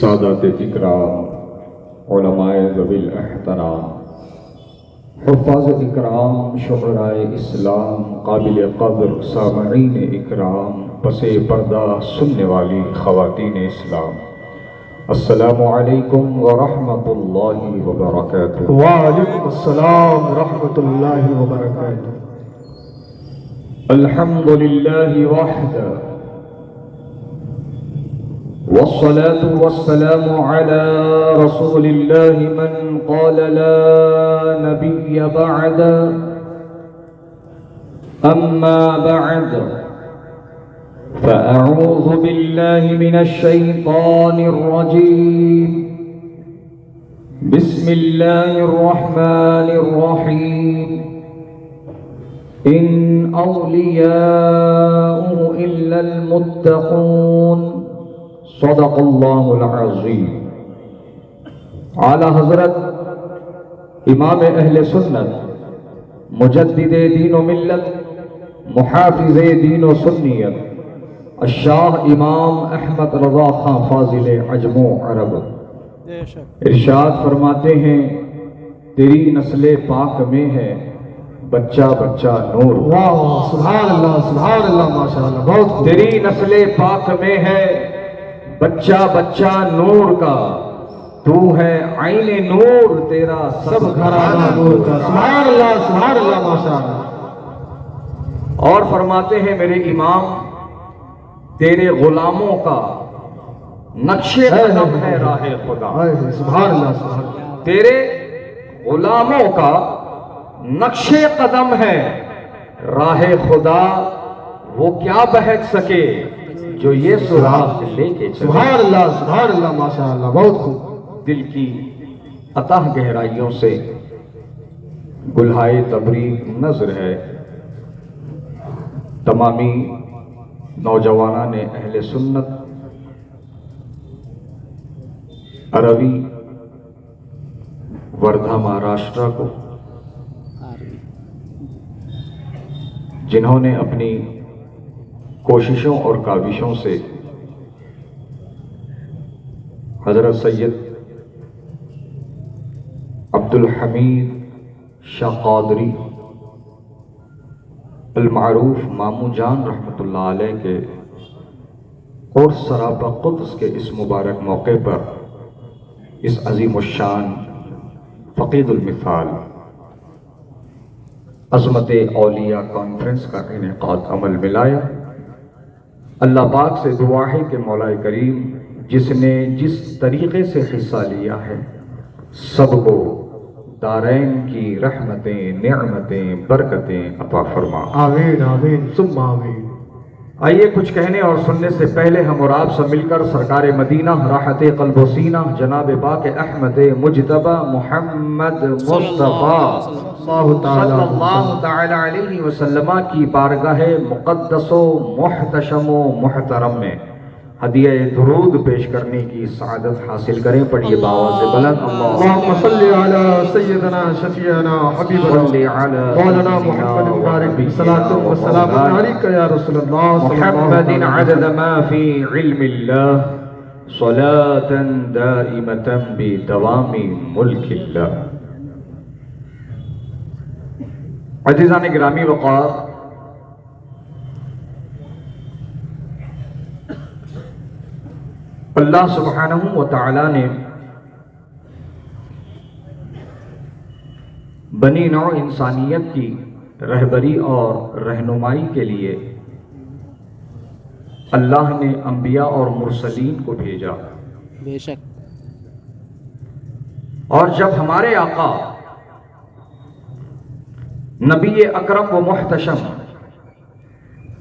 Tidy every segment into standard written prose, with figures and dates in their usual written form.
सादात इकराम, उलमाए ज़वील एहतराम, हुफ़ाज़ इकराम, शुअराए इस्लाम, काबिल क़द्र सामईन इकराम, पसे पर्दा सुनने वाली ख़वातीन इस्लाम, अस्सलामु अलैकुम व रहमतुल्लाहि व बरकातुहू। व अलैकुम अस्सलाम व रहमतुल्लाहि व बरकातुहू। अल्हम्दुलिल्लाहि वहदा वस्सलातु वस्सलामु अला रसूलिल्लाहि मन क़ाल ला नबिय्य बअद, अम्मा बअद फ़अऊज़ु बिल्लाहि मिनश शैतानिर रजीम। बिस्मिल्लाहिर रहमानिर रहीम। इन औलियाउ इल्लल मुत्तक़ून। सदक़ल्लाहुल अज़ीम। आला हज़रत इमाम अहले सुन्नत, मुजद्दिदे दीन व मिल्लत, मुहाफ़िज़े दीन व सुन्नियत, अशाह इमाम अहमद रज़ा खां फ़ाज़िले अजमो अरब इरशाद फरमाते हैं, तेरी नस्ले पाक में है बच्चा बच्चा नूर। वाह वाह, सुभान अल्लाह माशाअल्लाह, बहुत खूब। तेरी नस्ले पाक में है बच्चा बच्चा नूर का, तू है आईने नूर, तेरा सब घराना नूर का। सुभान अल्लाह माशाअल्लाह। और फरमाते हैं मेरे इमाम, तेरे गुलामों का नक्शे कदम है राह खुदा। सुभान अल्लाह। तेरे गुलामों का नक्शे कदम है राह खुदा, वो क्या बहक सके जो ये सुराग लेके चले। सुभान अल्लाह माशाअल्लाह, बहुत खूब। दिल की अतः गहराइयों से गुल्हाए तबरीक नजर है तमामी नौजवाना ने अहले सुन्नत अरवी वर्धा महाराष्ट्र को, जिन्होंने अपनी कोशिशों और काविशों से हजरत सैयद अब्दुल हमीद शाह क़ादरी अल-मारूफ मामू जान रहमतुल्लाह अलैह के और सरापा क़ुद्स के इस मुबारक मौके पर इस अज़ीमुश्शान फ़क़ीदुल मिसाल अज़मत औलिया कॉन्फ्रेंस का इनेक़ाद अमल मिलाया। अल्लाह पाक से दुआ है कि मौलाए करीम जिसने जिस तरीक़े से हिस्सा लिया है सबको दारैन की रहमतें, नेमतें, बरकतें अता फरमा। आमीन आमीन सुम्मा आमीन। आइए कुछ कहने और सुनने से पहले हम और आप सब मिलकर सरकार मदीना राहत क़ल्ब व सीना जनाब पाक अहमद मुज्तबा मोहम्मद मुस्तफ़ा सल्लल्लाहु तआला अलैहि वसल्लम की बारगाह मुक़द्दसो मुहतशमो मुहतरम में हदिया दुरूद पेश करने की सआदत हासिल करें। पढ़िए बावाज़ बुलंद, अल्लाहुम्मा सल्लि अला सय्यदना शफीअना हबीबना मौलाना मुहम्मद बारिक सलातु व सलाम अलैका या रसूलल्लाह मुहम्मदिन अदद मा फी इल्मिल्लाह सलातन दाइमतन बि दवामी मुल्किल्लाह। अज़ीज़ान गिरामी वक़ार, अल्लाह सुब्हानहू व तआला ने बनी नौ इंसानियत की रहबरी और रहनुमाई के लिए अल्लाह ने अंबिया और मुरसलीन को भेजा। बेशक। और जब हमारे आका नबी अकरम व मुहतशम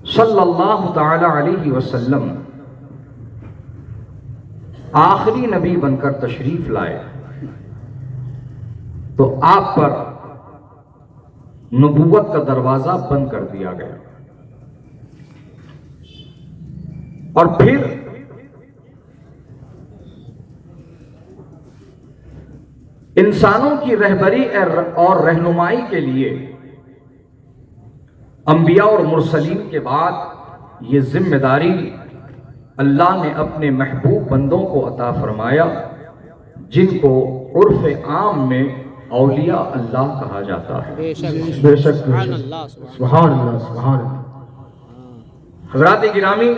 सल्लल्लाहु तआला अलैहि वसल्लम आखिरी नबी बनकर तशरीफ लाए तो आप पर नबूवत का दरवाजा बंद कर दिया गया। और फिर इंसानों की रहबरी और रहनुमाई के लिए अंबिया और मुरसलीन के बाद ये जिम्मेदारी अल्लाह ने अपने महबूब बंदों को अता फरमाया जिनको उर्फ आम में औलिया अल्लाह कहा जाता है। बेशक बेशक। सुभान अल्लाह सुभान अल्लाह। हज़रात गिरामी,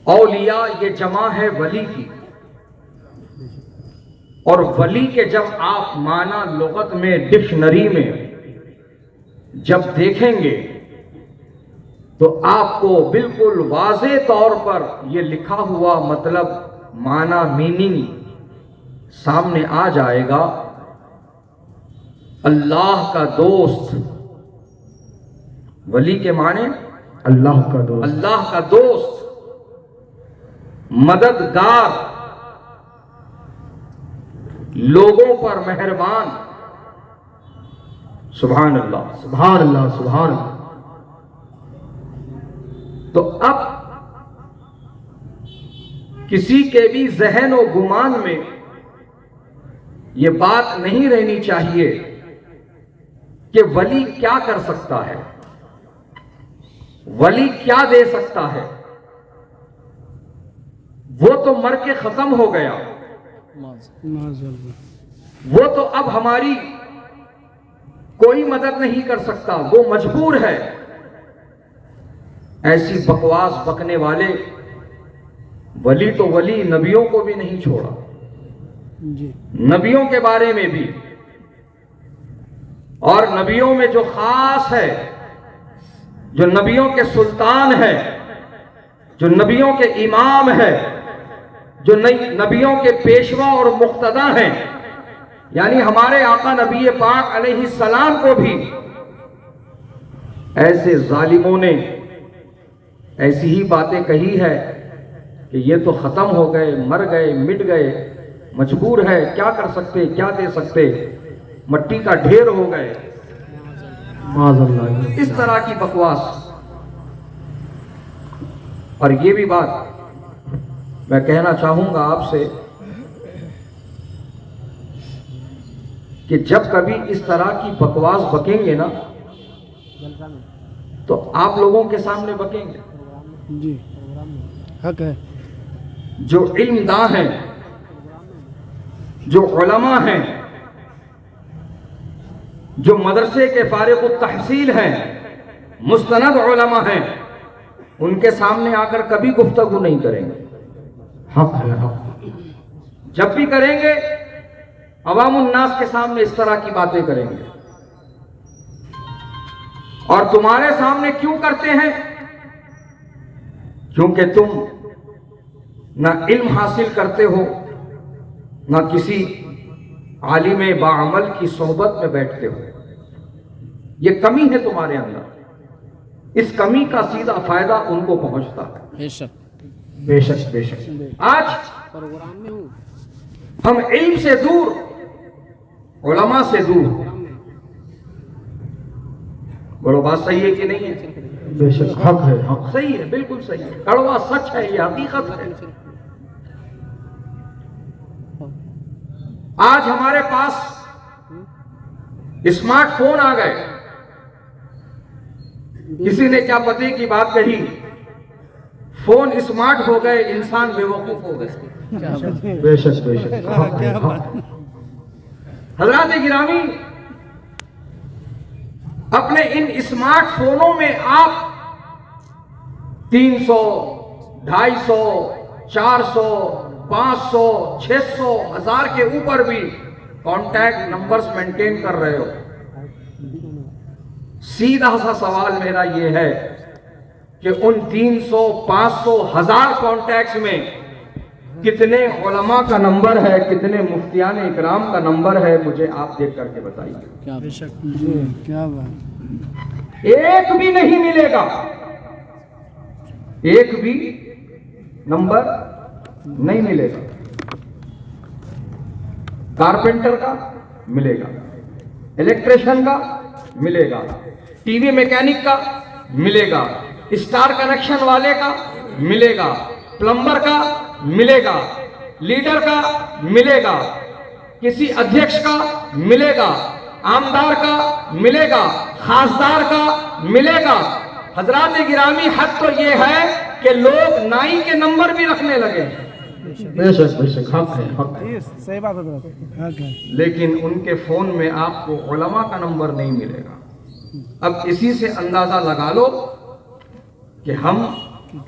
औलिया ये जमा है वली की, और वली के जब आप माना लुगत में डिक्शनरी में जब देखेंगे तो आपको बिल्कुल वाज़े तौर पर यह लिखा हुआ मतलब माना मीनिंग सामने आ जाएगा। अल्लाह का दोस्त, वली के माने अल्लाह का दोस्त, अल्लाह का दोस्त, मददगार, लोगों पर मेहरबान। सुभान अल्लाह सुभान अल्लाह सुभान अल्लाह। तो अब किसी के भी जहन और गुमान में यह बात नहीं रहनी चाहिए कि वली क्या कर सकता है, वली क्या दे सकता है। वो तो मर के खत्म हो गया, वो तो अब हमारी कोई मदद नहीं कर सकता, वो मजबूर है। ऐसी बकवास बकने वाले वली तो वली नबियों को भी नहीं छोड़ा, नबियों के बारे में भी, और नबियों में जो खास है, जो नबियों के सुल्तान है, जो नबियों के इमाम है, जो नबियों के पेशवा और मुक्तदा हैं, यानी हमारे आका नबी पाक अलैहिस्सलाम को भी ऐसे जालिमों ने ऐसी ही बातें कही है कि ये तो खत्म हो गए, मर गए, मिट गए, मजबूर है, क्या कर सकते, क्या दे सकते, मट्टी का ढेर हो गए। इस तरह की बकवास। और ये भी बात मैं कहना चाहूंगा आपसे कि जब कभी इस तरह की बकवास बकेंगे ना तो आप लोगों के सामने बकेंगे। जी हक है। जो इल्मदां हैं, जो उलमा हैं, जो मदरसे के फारिग तहसील हैं, मुस्तनद उलमा हैं, उनके सामने आकर कभी गुफ्तगू नहीं करेंगे। हक है हक। जब भी करेंगे अवामुन नास के सामने इस तरह की बातें करेंगे। और तुम्हारे सामने क्यों करते हैं? क्योंकि तुम ना इल्म हासिल करते हो, ना किसी आलिम बाअमल की सोहबत में बैठते हो। ये कमी है तुम्हारे अंदर। इस कमी का सीधा फायदा उनको पहुंचता है। बेशक बेशक बेशक। आज प्रोग्राम में हूँ। हम इल्म से दूर, उलमा से दूर। बोलो बात सही है कि नहीं है? बेशक हक है हक। सही है, बिल्कुल सही है, कड़वा सच है, ये हकीकत है। आज हमारे पास स्मार्टफोन आ गए। किसी ने क्या पते की बात कही, फोन स्मार्ट हो गए, इंसान बेवकूफ हो गए। बेशक बेशक हक है हक। हज़रात गिरामी, अपने इन स्मार्टफोनों में आप 300, 250, 400, 500, 600, 1000 के ऊपर भी कॉन्टैक्ट नंबर्स मेंटेन कर रहे हो। सीधा सा सवाल मेरा यह है कि उन 300, 500, 1000 कॉन्टैक्ट्स में कितने उलमा का नंबर है, कितने मुफ्तियान इकराम का नंबर है, मुझे आप देख करके बताइए। क्या बेशक क्या बात। एक भी नहीं मिलेगा, एक भी नंबर नहीं मिलेगा। कारपेंटर का मिलेगा, इलेक्ट्रिशियन का मिलेगा, टीवी मैकेनिक का मिलेगा, स्टार कनेक्शन वाले का मिलेगा, प्लम्बर का मिलेगा, लीडर का मिलेगा, किसी अध्यक्ष का मिलेगा, आमदार का मिलेगा, खासदार का मिलेगा, हजरात गिरामी, हद तो ये है कि लोग नाई के नंबर भी रखने लगे, बेशक बेशक, हक है, हक है। सही बात है हक है। लेकिन उनके फोन में आपको उलमा का नंबर नहीं मिलेगा। अब इसी से अंदाजा लगा लो कि हम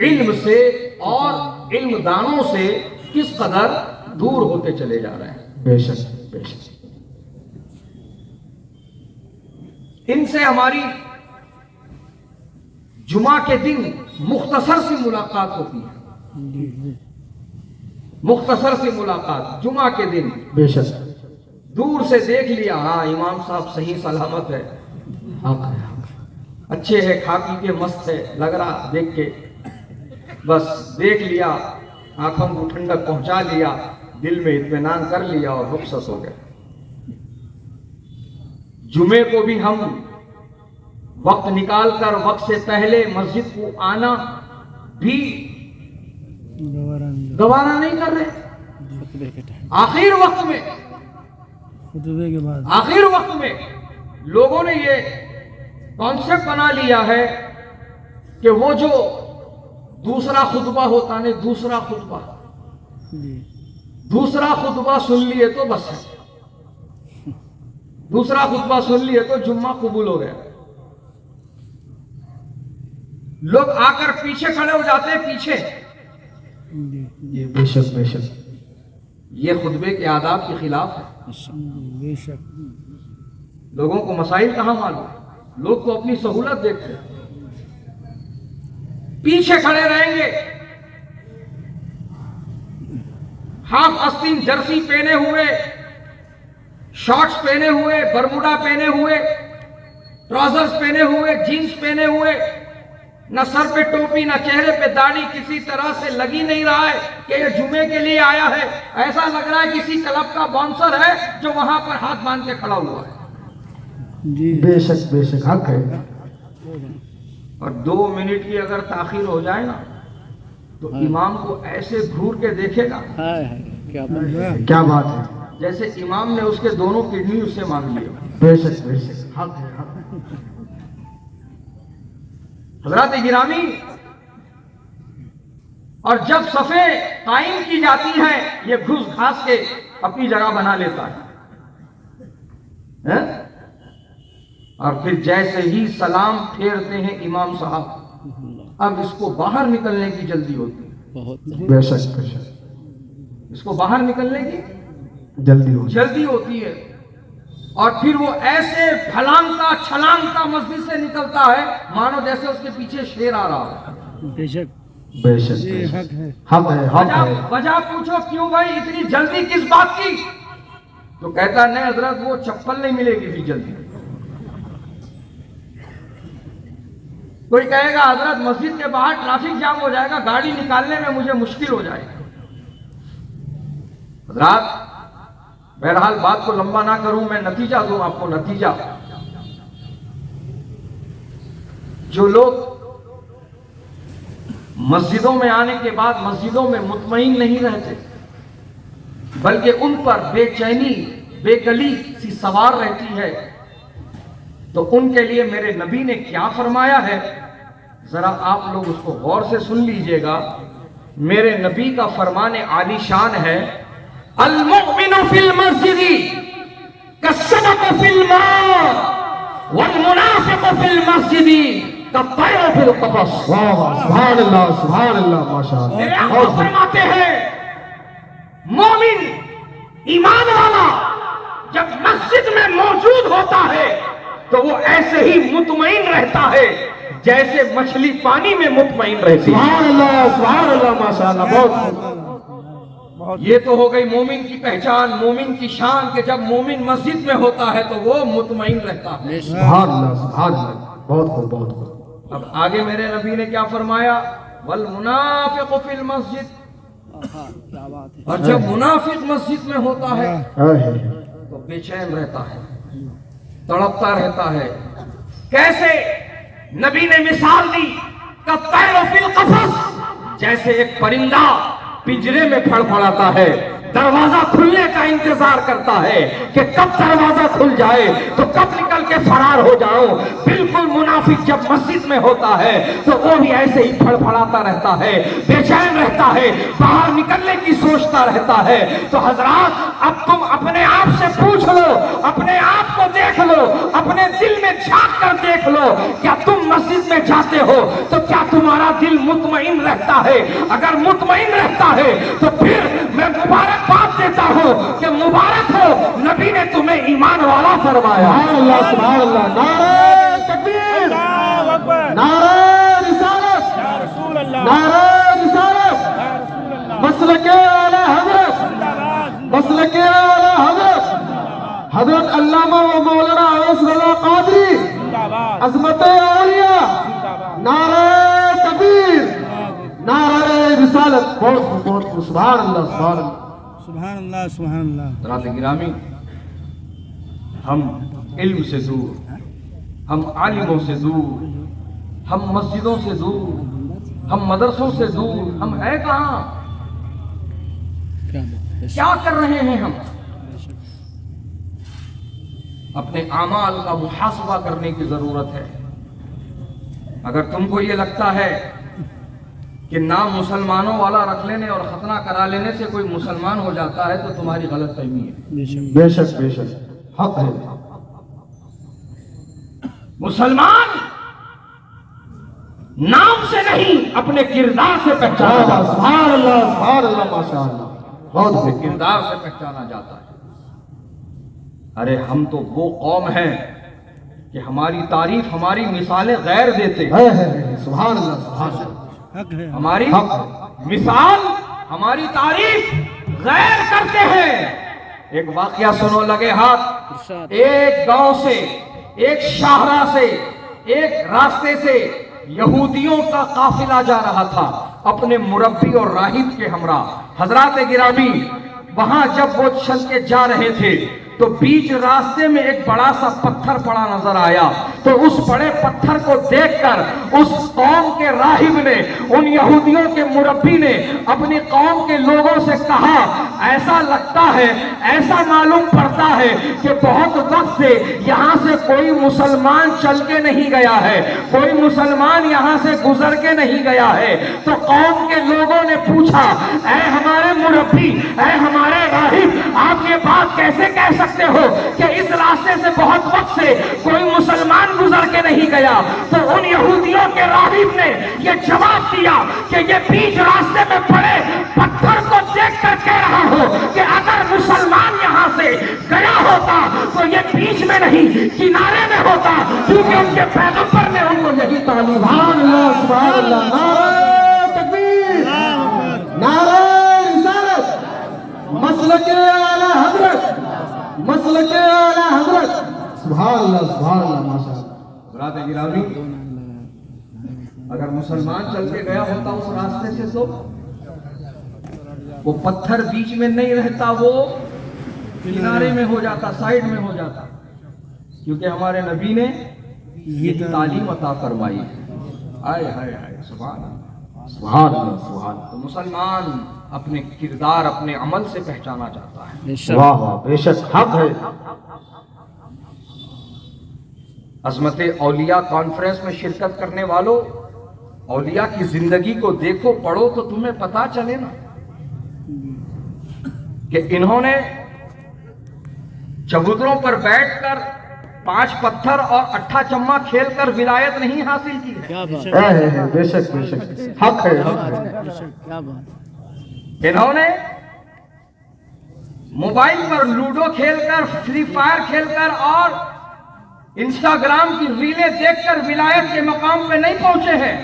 इल्म से और इल्मदानों से किस कदर दूर होते चले जा रहे हैं। बेशक बेशक। इनसे हमारी जुमा के दिन मुख्तसर सी मुलाकात होती है, मुख्तसर सी मुलाकात जुमा के दिन। बेशक। दूर से देख लिया, हाँ इमाम साहब सही सलामत है, हक है, हक है। अच्छे है, खा पी के मस्त है, लग रहा देख के, बस देख लिया, आंखों को ठंडक पहुंचा लिया, दिल में इत्मीनान कर लिया और रुखसत हो गए। जुमे को भी हम वक्त निकाल कर वक्त से पहले मस्जिद को आना भी गवारा नहीं कर रहे। आखिर वक्त में, खुतबे के बाद आखिर वक्त में लोगों ने ये कॉन्सेप्ट बना लिया है कि वो जो दूसरा खुतबा होता है, दूसरा खुतबा, दूसरा खुतबा सुन लिए तो बस है, दूसरा खुतबा सुन लिए तो जुम्मा कबूल हो गया। लोग आकर पीछे खड़े हो जाते हैं, पीछे। ये बेशक बेशक। ये खुतबे के आदाब के खिलाफ है। बेशक। लोगों को मसाइल कहां मालूम, लोग तो अपनी सहूलत देखते हैं, पीछे खड़े रहेंगे, हाफ आस्तीन जर्सी पहने हुए, शॉर्ट्स पहने हुए, बरमुडा पहने हुए, ट्राउजर्स पहने हुए, जीन्स पहने हुए, न सर पे टोपी न चेहरे पे दाढ़ी, किसी तरह से लगी नहीं रहा है कि ये जुमे के लिए आया है। ऐसा लग रहा है किसी क्लब का बाउंसर है जो वहां पर हाथ बांध के खड़ा हुआ है। जी बेशक बेशक, हक है। और 2 मिनट की अगर ताखीर हो जाए ना तो इमाम को ऐसे घूर के देखेगा, क्या बात है। क्या बात है। जैसे इमाम ने उसके दोनों किडनी उससे मांग लिए। बेशक बेशक, हक है, हक है। हजरत गिरामी, और जब सफे कायम की जाती हैं, ये घुस घास के अपनी जगह बना लेता है? और फिर जैसे ही सलाम फेरते हैं इमाम साहब, अब इसको बाहर निकलने की जल्दी होती है। बेशक बेशक, इसको बाहर निकलने की जल्दी होती है। और फिर वो ऐसे फलांगता छलांगता मस्जिद से निकलता है मानो जैसे उसके पीछे शेर आ रहा है। बेशक बेशक ये बेशक, हक है। हक है, हक है। वजह पूछो क्यों भाई इतनी जल्दी किस बात की? तो कहता नहीं हजरत, वो चप्पल नहीं मिलेगी फिर जल्दी। कोई कहेगा हजरत मस्जिद के बाहर ट्रैफिक जाम हो जाएगा, गाड़ी निकालने में मुझे मुश्किल हो जाएगी। हजरत बहरहाल बात को लंबा ना करूं, मैं नतीजा दूं आपको। नतीजा, जो लोग मस्जिदों में आने के बाद मस्जिदों में मुतमईन नहीं रहते, बल्कि उन पर बेचैनी बेकली सी सवार रहती है, तो उनके लिए मेरे नबी ने क्या फरमाया है, जरा आप लोग उसको गौर से सुन लीजिएगा। मेरे नबी का फरमाने आलीशान है, अल मुमिनु फिल मस्जिदी कसदक़ फिल मा वल मुनाफिक़ु फिल मस्जिदी कत्तैर फिल क़फ़स। वाह वाह, सुभान अल्लाह, सुभान अल्लाह, माशाअल्लाह। मेरे आका फरमाते हैं, मोमिन ईमान वाला जब मस्जिद में मौजूद होता है तो वो ऐसे ही मुतमईन रहता है जैसे मछली पानी में मुतमईन रहती है। सुभान अल्लाह, माशाअल्लाह। बहुत ये तो हो गई मोमिन की पहचान, मोमिन की शान, कि जब मोमिन मस्जिद में होता है तो वो मुतमईन रहता है। सुभान अल्लाह, सुभान अल्लाह। बहुत खूब, बहुत खूब। अब आगे मेरे नबी ने क्या फरमाया, वल मुनाफिक़ु फिल मस्जिद। क्या बात है। और जब मुनाफिक मस्जिद में होता है तो बेचैन रहता है, तड़पता रहता है। कैसे? नबी ने मिसाल दी, कत्तैर फिल क़फ़स, जैसे एक परिंदा पिंजरे में फड़फड़ाता है, दरवाजा खुलने का इंतजार करता है कि कब दरवाजा खुल जाए तो कब निकल के फरार हो जाऊं। बिल्कुल मुनाफिक जब मस्जिद में होता है तो वो भी ऐसे ही फड़फड़ाता रहता है, बेचैन रहता है, बाहर निकलने की सोचता रहता है। तो हजरात, अब तुम अपने आप से पूछ लो, अपने आप को देख लो, अपने दिल में झांक कर देख लो, क्या तुम मस्जिद में जाते हो तो क्या तुम्हारा दिल मुतमईन रहता है? अगर मुतमईन रहता है तो फिर मैं मुबारकबाद देता हूं कि मुबारक हो, नबी ने तुम्हें ईमान वाला फरमाया। सुभान अल्लाह, नारे तकबीर, नारे रिसालत, नारे रिसालत, मसलके आला हजरत, मसलके आला हजरत, हजरत अल्लामा व मौलाना अवैस रज़ा क़ादरी, अज़मत औलिया, नारे तकबीर, नारे रिसालत। बहुत बहुत सुभान अल्लाह, सुभान अल्लाह, सुभान अल्लाह, सुभान अल्लाह। हज़रात गिरामी, हम इल्म से दूर, हम आलिमों से दूर, हम मस्जिदों से दूर, हम मदरसों से दूर, हम है कहाँ? क्या बात है। क्या कर रहे हैं हम? अपने आमाल का मुहासबा करने की जरूरत है। अगर तुमको ये लगता है कि नाम मुसलमानों वाला रख लेने और खतना करा लेने से कोई मुसलमान हो जाता है तो तुम्हारी गलतफहमी है। बेशक बेशक बेशक हक है। मुसलमान नाम से नहीं, अपने किरदार से पहचाना जाता है। सुभान अल्लाह, सुभान अल्लाह, माशाअल्लाह, बहुत अपने है। किरदार से पहचाना जाता है। अरे हम तो वो कौम है कि हमारी तारीफ, हमारी मिसालें गैर देते हैं। सुभान अल्लाह, सुभान अल्लाह, हक है। हमारी हक है। मिसाल, हमारी तारीफ गैर करते हैं। एक वाकया सुनो, लगे हाथ। इरशाद। एक गांव से, एक शाहरा से, एक रास्ते से यहूदियों का काफिला जा रहा था अपने मुरब्बी और राहिब के हमरा। हजरात गिरामी, वहां जब वो चल के जा रहे थे तो बीच रास्ते में एक बड़ा सा पत्थर पड़ा नजर आया। तो उस बड़े पत्थर को देखकर उस कौम के राहिब ने, उन यहूदियों के मुरब्बी ने अपनी कौम के लोगों से कहा, ऐसा लगता है, ऐसा मालूम पड़ता है कि बहुत वक्त से यहाँ से कोई मुसलमान चल के नहीं गया है, कोई मुसलमान यहाँ से गुजर के नहीं गया है। तो कौम के लोगों ने पूछा, ऐ हमारे मुरब्बी, ऐ हमारे राहिब, आप ये बात कैसे कह सकते हो कि इस रास्ते से बहुत वक्त से कोई मुसलमान गुजर के नहीं गया? तो उन यहूदियों के राहिब ने यह जवाब दिया कि ये बीच रास्ते में पड़े पत्थर को देखकर कह रहा हो कि अगर मुसलमान यहाँ से गया होता तो ये बीच में नहीं, किनारे में होता, क्योंकि उनके पैगंबर ने उनको यही तालीम। सुभान अल्लाह, सुभान अल्लाह, नारे तकबीर, नारे रिसालत, मसलके आला हजरत, मसलके आला हजरत। सुभान अल्लाह, सुभान अल्लाह, माशाअल्लाह। हज़रात गिरामी, अगर मुसलमान चल के गया होता उस रास्ते से तो वो पत्थर बीच में नहीं रहता, वो किनारे में हो जाता, साइड में हो जाता, क्योंकि हमारे नबी ने ये तालीम अता फरमाई। आए हाय हाय, सुभान अल्लाह, सुभान अल्लाह, सुभान तो मुसलमान अपने किरदार, अपने अमल से पहचाना जाता है। बेशक। वाह वाह, बेशक हक है। अज़मत औलिया कॉन्फ्रेंस में शिरकत करने वालों, औलिया की जिंदगी को देखो, पढ़ो तो तुम्हें पता चले ना कि इन्होंने चबूतरों पर बैठकर 5 पत्थर और 8 चम्मा खेलकर विलायत नहीं हासिल की है। क्या बात है। है, बेशक बेशक हक है, हक है। बेशक, क्या बात। इन्होंने मोबाइल पर लूडो खेलकर, फ्री फायर खेलकर और इंस्टाग्राम की रीलें देखकर विलायत के मकाम पे नहीं पहुंचे हैं।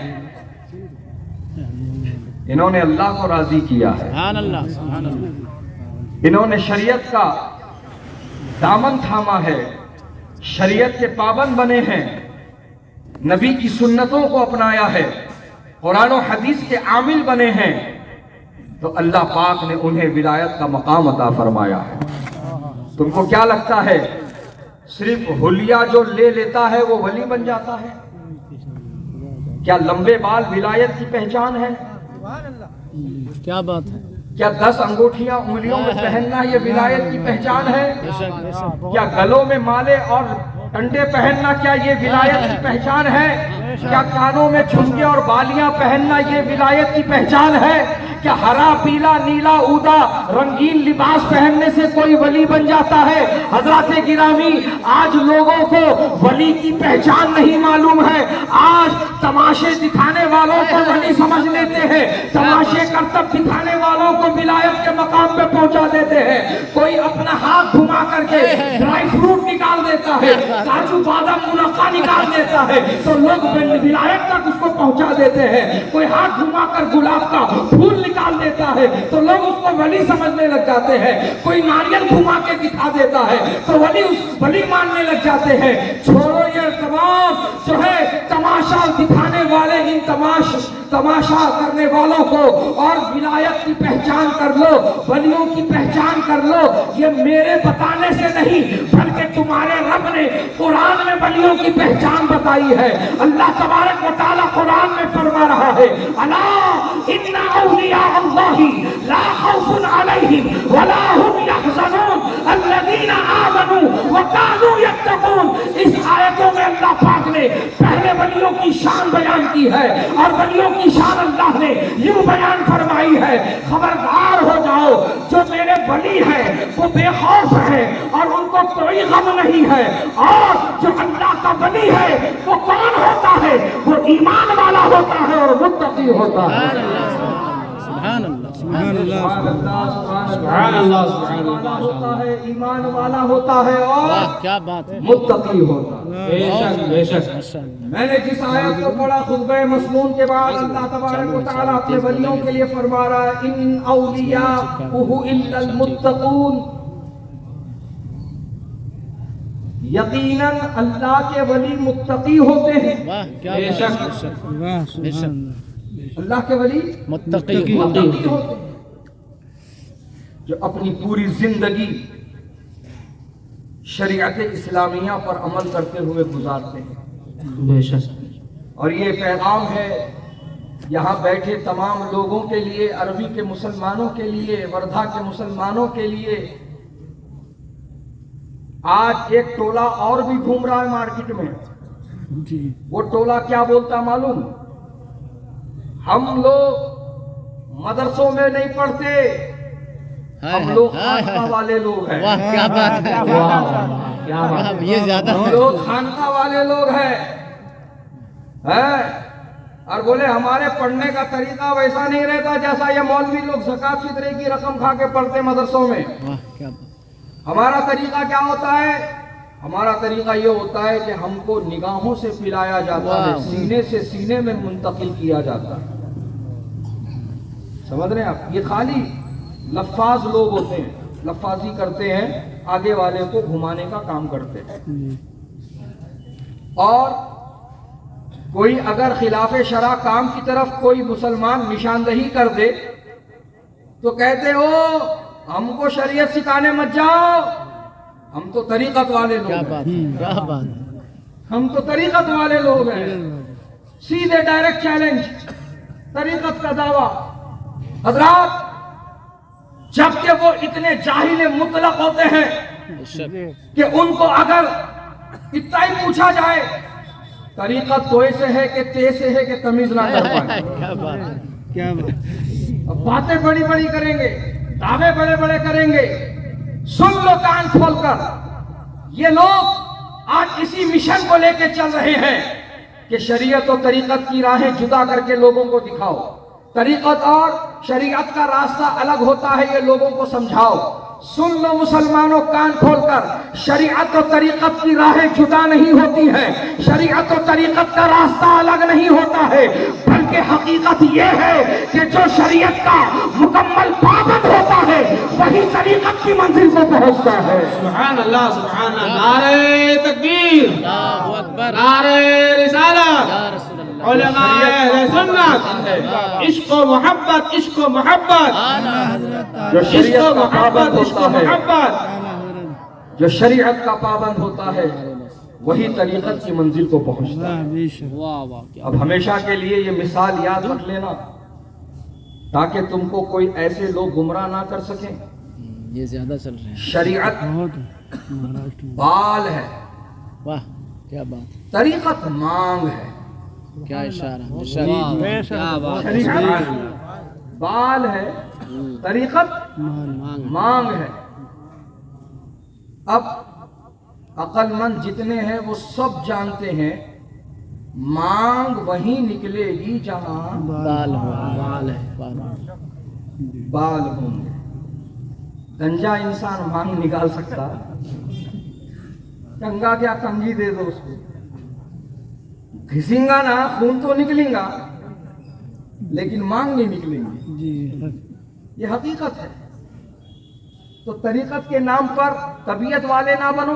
इन्होंने अल्लाह को राजी किया है, सुभान अल्लाह, सुभान अल्लाह। इन्होंने शरीयत का दामन थामा है, शरीयत के पाबंद बने हैं, नबी की सुन्नतों को अपनाया है, कुरान और हदीस के आमिल बने हैं, तो अल्लाह पाक ने उन्हें विलायत का मकाम अता फरमाया है। तुमको क्या लगता है सिर्फ हुलिया जो ले लेता है वो वली बन जाता है? क्या लंबे बाल विलायत की पहचान है? क्या बात है। क्या 10 अंगूठियां उंगलियों में पहनना ये विलायत की पहचान है? बेशक बेशक। क्या गलों में माले और कंडे पहनना क्या ये विलायत की पहचान है? क्या कानों में झुमके और बालियां पहनना ये विलायत की पहचान है? क्या हरा पीला नीला ऊदा रंगीन लिबास पहनने से कोई वली बन जाता है? हजरत गिरामी, आज लोगों को वली की पहचान नहीं मालूम है। आज तमाशे दिखाने वालों को वली समझ लेते हैं, तमाशे करतब दिखाने वालों को विलायत के मकाम पे पहुंचा देते हैं। कोई अपना हाथ घुमा करके ड्राई फ्रूट निकाल देता है, काजू बादाम मुनक्का निकाल देता है, तो लोग विलायत तक उसको पहुंचा देते हैं। कोई हाथ घुमा कर गुलाब का फूल निकाल देता है तो लोग उसको वली समझने लग जाते हैं। कोई नारियल घुमा के दिखा देता है तो वली मानने लग जाते हैं। छोड़ो ये तमाम जो है तमाशा दिखाने वाले, इन तमाशा करने वालों को, और विलायत की पहचान कर लो, वलियों की पहचान कर लो। ये मेरे बताने से नहीं बल्कि तुम्हारे रब ने कुरान में वलियों की पहचान बताई है। अल्लाह तबारक व तआला कुरान में फरमा रहा है, अला इन्ना औलिया अल्लाहि ला खौफुन अलैहिम वला हुम यहज़नून अल्लज़ीना आमनू व कानू यत्तकून। इस आयतों में अल्लाह पाक ने पहले वलियों की शान बयान की है और वलियों की शान अल्लाह ने यूं बयान फरमाई है, खबरदार हो जाओ, जो मेरे वली है वो बेखौफ है और उनको कोई गम नहीं है। और जो अल्लाह का वली है वो कौन होता है? वो ईमान वाला होता है और मुत्तकी होता है। सुभान अल्लाह सुभान अल्लाह सुभान अल्लाह होता है, ईमान वाला होता है और क्या बात है। मुत्तकी होता है। बेशक बेशक। मैंने जिस आयत को पढ़ा खुतबे मसनून के बाद, अल्लाह तबारक व तआला अपने वलियों के लिए फरमा रहा है, इन औलियाहु इल्लल मुत्तकून। यकीनन अल्लाह के वली मुत्तकी होते हैं। वाह क्या बेशक। वाह सुभान अल्लाह। अल्लाह के वली मुत्तकी मुत्तकी होते हैं, जो अपनी पूरी जिंदगी शरीयत इस्लामिया पर अमल करते हुए गुजारते हैं। बेशक। और ये पैगाम है यहाँ बैठे तमाम लोगों के लिए, अरबी के मुसलमानों के लिए, वर्धा के मुसलमानों के लिए। आज एक टोला और भी घूम रहा है मार्केट में। जी। वो टोला क्या बोलता मालूम? हम लोग मदरसों में नहीं पढ़ते, हम लोग खानका वाले लोग हैं। वाह क्या बात है। क्या बात है। ये ज्यादा हम लोग खानका वाले लोग हैं। और बोले हमारे पढ़ने का तरीका वैसा नहीं रहता जैसा ये मौलवी लोग ज़कात फित्रे की रकम खा के पढ़ते मदरसों में। वाह क्या बात। हमारा तरीका क्या होता है? हमारा तरीका ये होता है कि हमको निगाहों से पिलाया जाता है, सीने से सीने में मुंतकिल किया जाता है। समझ रहे हैं आप? ये खाली लफ्फाज लोग होते हैं, लफ्फाजी करते हैं, आगे वाले को घुमाने का काम करते हैं। और कोई अगर खिलाफ शरा काम की तरफ कोई मुसलमान निशानदही कर दे तो कहते हो हमको शरीयत सिखाने मत जाओ, हम तो तरीकत वाले लोग हैं। क्या बात। हम तो तरीकत वाले लोग हैं। सीधे डायरेक्ट चैलेंज, तरीकत का दावा। हजरात, जबकि वो इतने जाहिल मुतलक होते हैं कि उनको अगर इतना ही पूछा जाए तरीकत तो ऐसे है कि तैसे है कि तमीज ना कर पाए। क्या बात क्या बात। अब बातें बड़ी बड़ी करेंगे, दावे बड़े बड़े करेंगे। सुन लो कान खोलकर, ये लोग आज इसी मिशन को लेके चल रहे हैं कि शरीयत और तरीकत की राहें जुदा करके लोगों को दिखाओ, तरीकत और शरीयत का रास्ता अलग होता है, ये लोगों को समझाओ। सुन लो मुसलमानों कान खोलकर, शरीयत और तरीकत की राहें जुदा नहीं होती है, शरीयत और तरीकत का रास्ता अलग नहीं होता है, बल्कि हकीकत यह है कि जो शरीयत का मुकम्मल पाबंद होता है वही तरीकत की मंजिल को पहुंचता है। सुभान अल्लाह, सुभान अल्लाह। नारे तकबीर, अल्लाहु अकबर, नारे रिसालत, या रसूल अल्लाह, उलमाए अहले सुन्नत, इश्क व मोहब्बत, इश्क व मोहब्बत, जो शरीयत का पाबंद होता है, मोहब्बत, जो शरीयत का पाबंद होता है वही तरीकत की मंजिल को पहुंचता है। वाह वाह क्या। अब हमेशा के लिए ये मिसाल याद रख लेना ताकि तुमको कोई ऐसे लोग गुमराह ना कर सकें। ये ज्यादा चल रहे हैं। शरीयत महाराष्ट्र में। बाल है, वाह क्या बात, तरीकत मांग है। क्या इशारा, इशारा, क्या बात, शरीयत बाल है, तरीकत मांग है। अब अक्लमंद जितने हैं वो सब जानते हैं मांग वहीं निकलेगी जहां बाल हो, बाल है, बाल होंगे। गंजा इंसान मांग निकाल सकता? कंगा क्या, कंगी दे दो उसको, घिसेंगा ना खून तो निकलेगा लेकिन मांग नहीं निकलेंगी। ये हकीकत है। तो तरीकत के नाम पर तबीयत वाले ना बनो,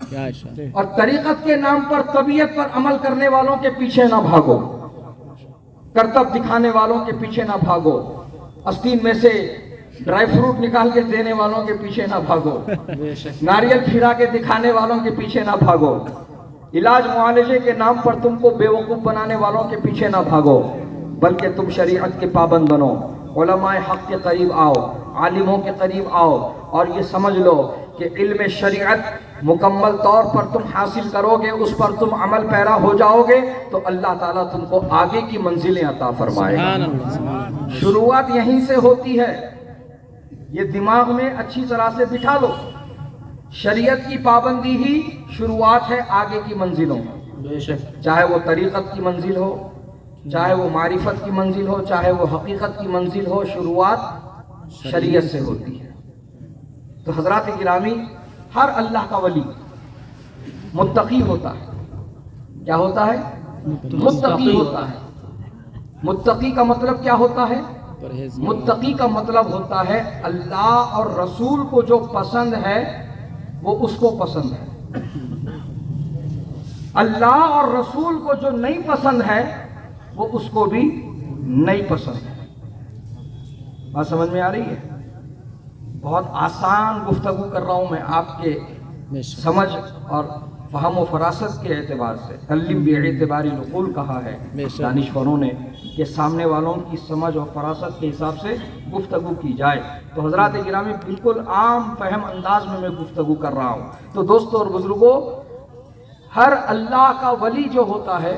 क्या इशारा, और तरीकत के नाम पर तबीयत पर अमल करने वालों के पीछे ना भागो, करतब दिखाने वालों के पीछे ना भागो, आस्तीन में से ड्राई फ्रूट निकाल के देने वालों के पीछे ना भागो, नारियल फिरा के दिखाने वालों के पीछे ना भागो, इलाज मुआलजे के नाम पर तुमको बेवकूफ बनाने वालों के पीछे ना भागो, बल्कि तुम शरीयत के पाबंद बनो, उलमाए हक के करीब आओ, आलिमों के करीब आओ, और ये समझ लो कि इल्म शरीयत मुकम्मल तौर पर तुम हासिल करोगे, उस पर तुम अमल पैरा हो जाओगे तो अल्लाह ताला तुमको आगे की मंजिलें अता फरमाएगा। शुरुआत यहीं से होती है, ये दिमाग में अच्छी तरह से बिठा लो। शरीयत की पाबंदी ही शुरुआत है आगे की मंजिलों, चाहे वो तरीक़त की मंजिल हो, चाहे वो मारिफत की मंजिल हो, चाहे वो हकीकत की मंजिल हो, शुरुआत शरीयत से होती है। तो हजरात गिरामी, हर अल्लाह का वली मुत्तकी होता है। क्या होता है? मुत्तकी होता है। मुत्तकी का मतलब क्या होता है? मुत्तकी का मतलब होता है अल्लाह और रसूल को जो पसंद है वो उसको पसंद है, अल्लाह और रसूल को जो नहीं पसंद है वो उसको भी नहीं पसंद है। बात समझ में आ रही है? बहुत आसान गुफ्तगू कर रहा हूं मैं आपके समझ और फहम व फरासत के एतबार से। तल्लिम बेएतबारी नक़ूल कहा है दानिशवरों ने कि सामने वालों की समझ और फरासत के हिसाब से गुफ्तगू की जाए। तो हज़रात गिरामी, बिल्कुल आम फहम अंदाज में मैं गुफ्तगू कर रहा हूँ। तो दोस्तों और बुजुर्गों, हर अल्लाह का वली जो होता है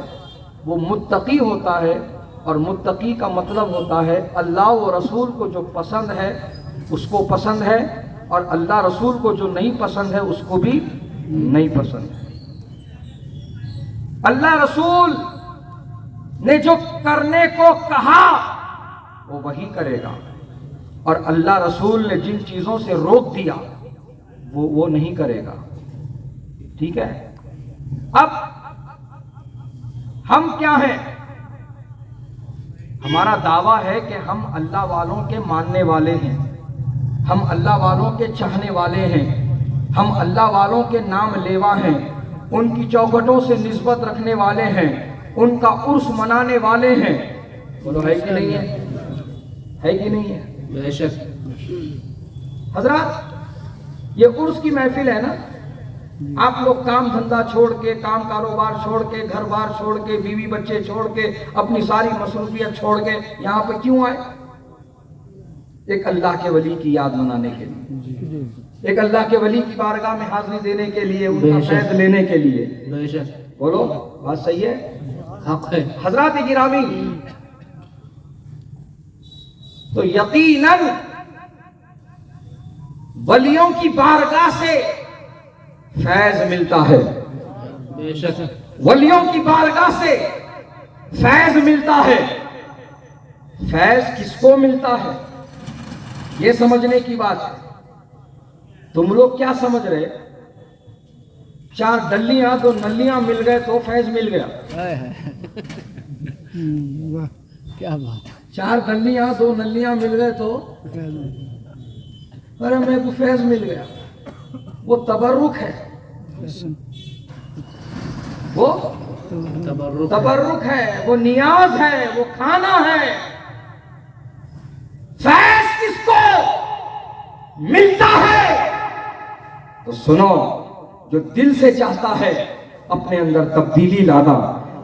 वो मुत्तकी होता है, और मुत्तकी का मतलब होता है अल्लाह व रसूल को जो पसंद है उसको पसंद है, और अल्लाह रसूल को जो नहीं पसंद है उसको भी नहीं पसंद है। अल्लाह रसूल ने जो करने को कहा वो वही करेगा, और अल्लाह रसूल ने जिन चीजों से रोक दिया वो नहीं करेगा। ठीक है? अब हम क्या हैं? हमारा दावा है कि हम अल्लाह वालों के मानने वाले हैं, हम अल्लाह वालों के चाहने वाले हैं, हम अल्लाह वालों के नाम लेवा हैं, उनकी चौखटों से निस्बत रखने वाले हैं, उनका उर्स मनाने वाले हैं। बोलो है कि नहीं है? है कि नहीं है? बेशक। हजरत, ये उर्स की महफिल है ना, आप लोग काम धंधा छोड़ के, काम कारोबार छोड़ के, घर बार छोड़ के, बीवी बच्चे छोड़ के, अपनी सारी मसरूफियत छोड़ के यहाँ पे क्यों आए? एक अल्लाह के वली की याद मनाने के लिए, एक अल्लाह के वली की बारगाह में हाजिरी देने के लिए, उनका फैज़ लेने के लिए। बोलो, बात सही है? हक है। हजरात गिरामी, तो यकीनन वलियों की बारगाह से फैज मिलता है। बेशक वलियों की बारगाह से फैज मिलता है। फैज किसको मिलता है ये समझने की बात है। तुम लोग क्या समझ रहे? 4 डल्लियां 2 नल्लियां मिल गए तो फैज मिल गया। वाह क्या बात। 4 डल्लियां 2 नल्लियां मिल गए तो अरे मेरे को फैज मिल गया। वो तबर्रुक है, वो तबर्रुक है, वो नियाज है, वो खाना है। फैज किसको मिलता है? तो सुनो, जो दिल से चाहता है अपने अंदर तब्दीली लाना,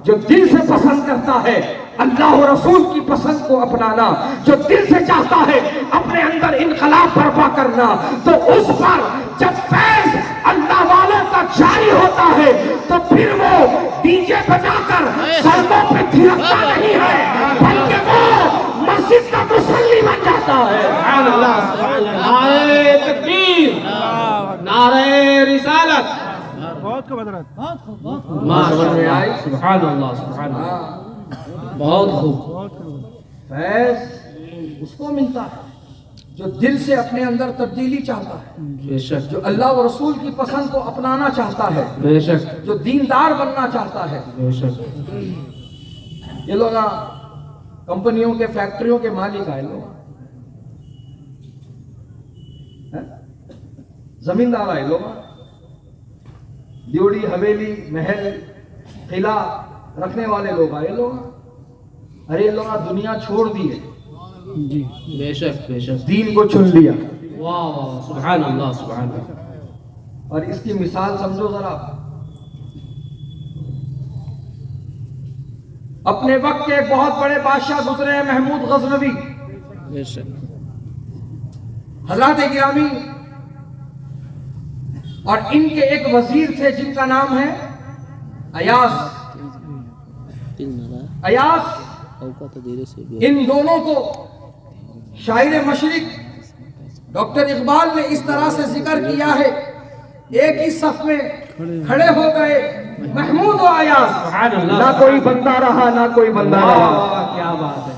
जो दिल से पसंद करता है अल्लाह और रसूल की पसंद को अपनाना, जो दिल से चाहता है अपने अंदर इनकलाब बर्पा करना, तो उस पर जब फैज अल्लाह वालों का जारी होता है तो फिर वो डीजे बजाकर सड़कों पे थिरकता नहीं है, बल्कि वो मस्जिद का मुसल्ली बन जाता है। नारे तकबीर, नारे रिसालत। बहुत को बदरत समझ में आई? सुभान अल्लाह, सुभान अल्लाह। हाँ, बहुत खूब। फैज उसको मिलता है जो दिल से अपने अंदर तब्दीली चाहता है, बेशक, जो अल्लाह और रसूल की पसंद को अपनाना चाहता है, बेशक, जो दीनदार बनना चाहता है। बेशक। ये लोग ना कंपनियों के फैक्ट्रियों के मालिक आए लोग हैं? जमींदार आए लोग, ड्योड़ी हवेली महल किला रखने वाले लोग आए लोग। अरे ये लोग ना दुनिया छोड़ दी है, जी, बेशक, बेशक। दीन को चुन लिया। वाह वाह, सुभान अल्लाह, सुभान अल्लाह। और इसकी मिसाल समझो जरा, अपने वक्त के एक बहुत बड़े बादशाह गुजरे हैं, महमूद गजनवी। बेशक हजरत गिरामी, और इनके एक वजीर थे जिनका नाम है अयास। अयास, इन दोनों को शायर मशरिक डॉक्टर इकबाल ने इस तरह से जिक्र किया है, एक ही सफ में खड़े हो गए महमूद और अयास, ना कोई बंदा रहा ना कोई बंदा रहा। क्या बात है।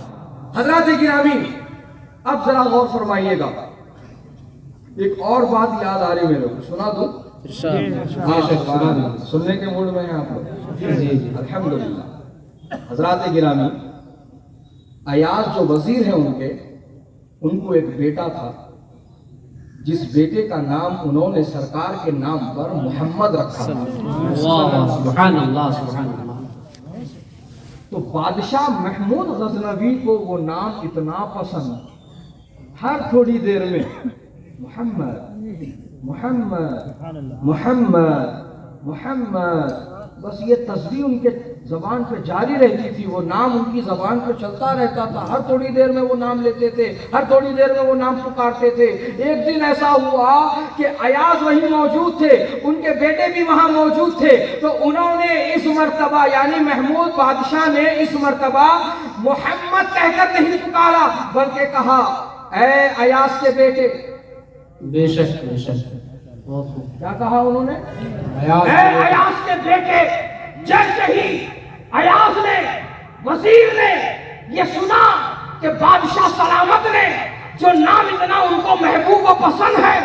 हजरत गिरामी, अब जरा गौर फरमाइएगा, एक और बात याद आ रही मेरे को, सुना दूं? हाँ, सुनने के मूड में हैं आप लोग? जी जी, अल्हम्दुलिल्लाह। हजरत गिरामी, अयास जो वजीर हैं उनको एक बेटा था, जिस बेटे का नाम उन्होंने सरकार के नाम पर मोहम्मद रखा। सुभान अल्लाह, सुभान अल्लाह। तो बादशाह महमूद गजनवी को वो नाम इतना पसंद, हर थोड़ी देर में मोहम्मद मोहम्मद मोहम्मद मोहम्मद, बस ये तस्बीह उनके जबान पे जारी रहती थी, वो नाम उनकी जबान पे चलता रहता था। हर थोड़ी देर में वो नाम लेते थे, हर थोड़ी देर में वो नाम पुकारते थे। एक दिन ऐसा हुआ कि अयाज वहीं मौजूद थे, उनके बेटे भी वहां मौजूद थे, तो उन्होंने इस मर्तबा, यानी महमूद बादशाह ने इस मर्तबा मोहम्मद कहकर नहीं पुकारा, बल्कि कहा, ऐ अयाज के बेटे। बेशक, बेशक। बहुत खूब। क्या कहा उन्होंने? अयास के बेटे। जैसे ही अयास ने, वजीर ने ये सुना कि बादशाह सलामत ने जो नाम इतना उनको महबूब को पसंद है,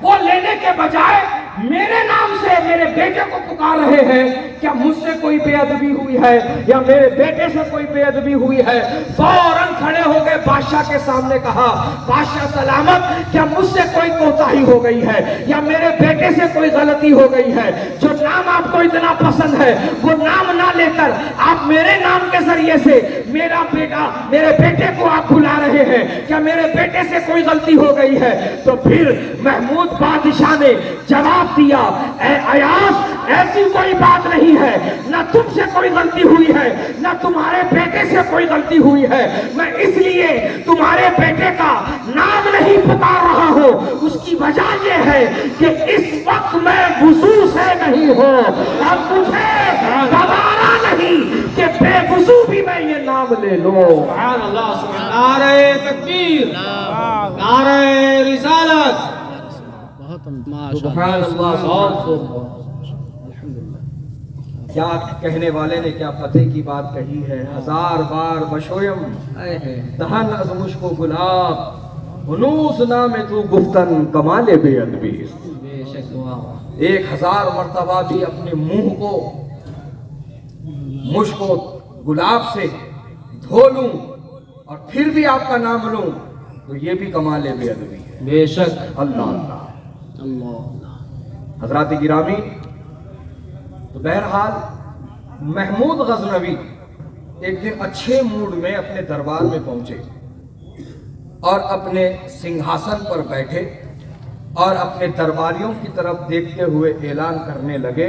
वो लेने के बजाय मेरे नाम से मेरे बेटे को पुकार रहे हैं, क्या मुझसे कोई बेअदबी हुई है या मेरे बेटे से कोई बेअदबी हुई है? फौरन खड़े हो गए बादशाह के सामने, कहा, बादशाह सलामत, क्या मुझसे कोई कोताही हो गई है या मेरे बेटे से कोई गलती हो गई है? जो नाम आपको इतना पसंद है वो नाम ना लेकर आप मेरे नाम के जरिए से मेरे बेटे को आप बुला रहे हैं, क्या मेरे बेटे से कोई गलती हो गई है? तो फिर महमूद बादशाह ने जवाब दिया, ऐ अयास, ऐसी कोई बात नहीं है, ना तुमसे कोई गलती हुई है, ना तुम्हारे बेटे से कोई गलती हुई है। मैं इसलिए तुम्हारे बेटे का नाम नहीं पुकार रहा हूं, उसकी वजह यह है कि इस वक्त मैं वुजू से नहीं हूं, और मुझे गवारा नहीं कि बेवुजू भी मैं ये नाम ले लो। सुभान अल्लाह, सुभान। नारे तकबीर, नारे रिसालत। सुभान अल्लाह। बहुत खूब। क्या कहने वाले ने क्या फतेह की बात कही है, हजार बार बशोयम दहन अज मुश्को गुलाब, हुनूस नाम तू गुफ्तन कमाले बेअदबी। बेशक, वाह। 1000 मर्तबा भी अपने मुंह को मुश्को गुलाब से धो लूं और फिर भी आपका नाम लूं, तो ये भी कमाले बेअदबी है। बेशक। अल्लाह अल्लाह। अल्लाह। हजरत गिरामी, तो बहरहाल महमूद गजनवी एक दिन अच्छे मूड में अपने दरबार में पहुंचे और अपने सिंहासन पर बैठे और अपने दरबारियों की तरफ देखते हुए ऐलान करने लगे,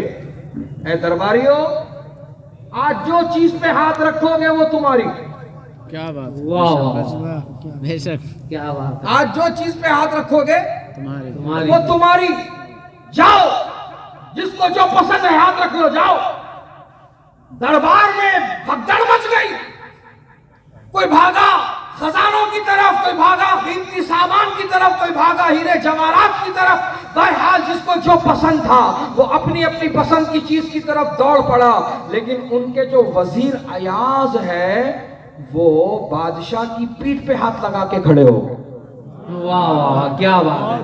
ऐ दरबारियों, आज जो चीज पे हाथ रखोगे वो तुम्हारी। क्या बात है, वाह, बेशक, बेशक क्या बात है। आज जो चीज पे हाथ रखोगे तुम्हारे वो तुम्हारी। जाओ, जिसको जो पसंद है हाथ रख लो, जाओ। दरबार में भगदड़ मच गई, कोई भागा खजानों की तरफ, कोई भागा कीमती सामान की तरफ, कोई भागा हीरे जवाहरात की तरफ। बहरहाल जिसको जो पसंद था वो अपनी अपनी पसंद की चीज की तरफ दौड़ पड़ा। लेकिन उनके जो वजीर अयाज है वो बादशाह की पीठ पे हाथ लगा के खड़े हो गए। वाह वाह वाह, क्या बात है।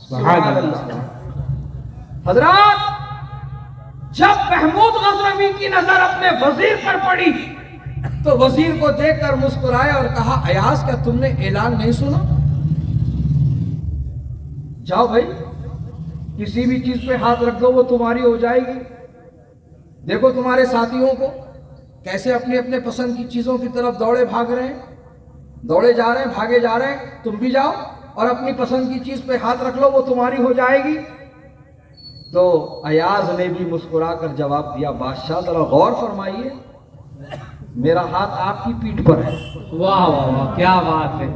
सुभान अल्लाह। हजरत, जब महमूद गजनवी की नजर अपने वजीर पर पड़ी तो वजीर को देखकर मुस्कुराए और कहा, अयाज क्या तुमने ऐलान नहीं सुना? जाओ भाई, किसी भी चीज पे हाथ रख दो वो तुम्हारी हो जाएगी। देखो तुम्हारे साथियों को कैसे अपने अपने पसंद की चीजों की तरफ दौड़े भाग रहे हैं, दौड़े जा रहे हैं, भागे जा रहे हैं। तुम भी जाओ और अपनी पसंद की चीज पे हाथ रख लो, वो तुम्हारी हो जाएगी। तो अयाज ने भी मुस्कुरा कर जवाब दिया, बादशाह जरा गौर फरमाइए, मेरा हाथ आपकी पीठ पर है। वाह वाह वाह, क्या बात है।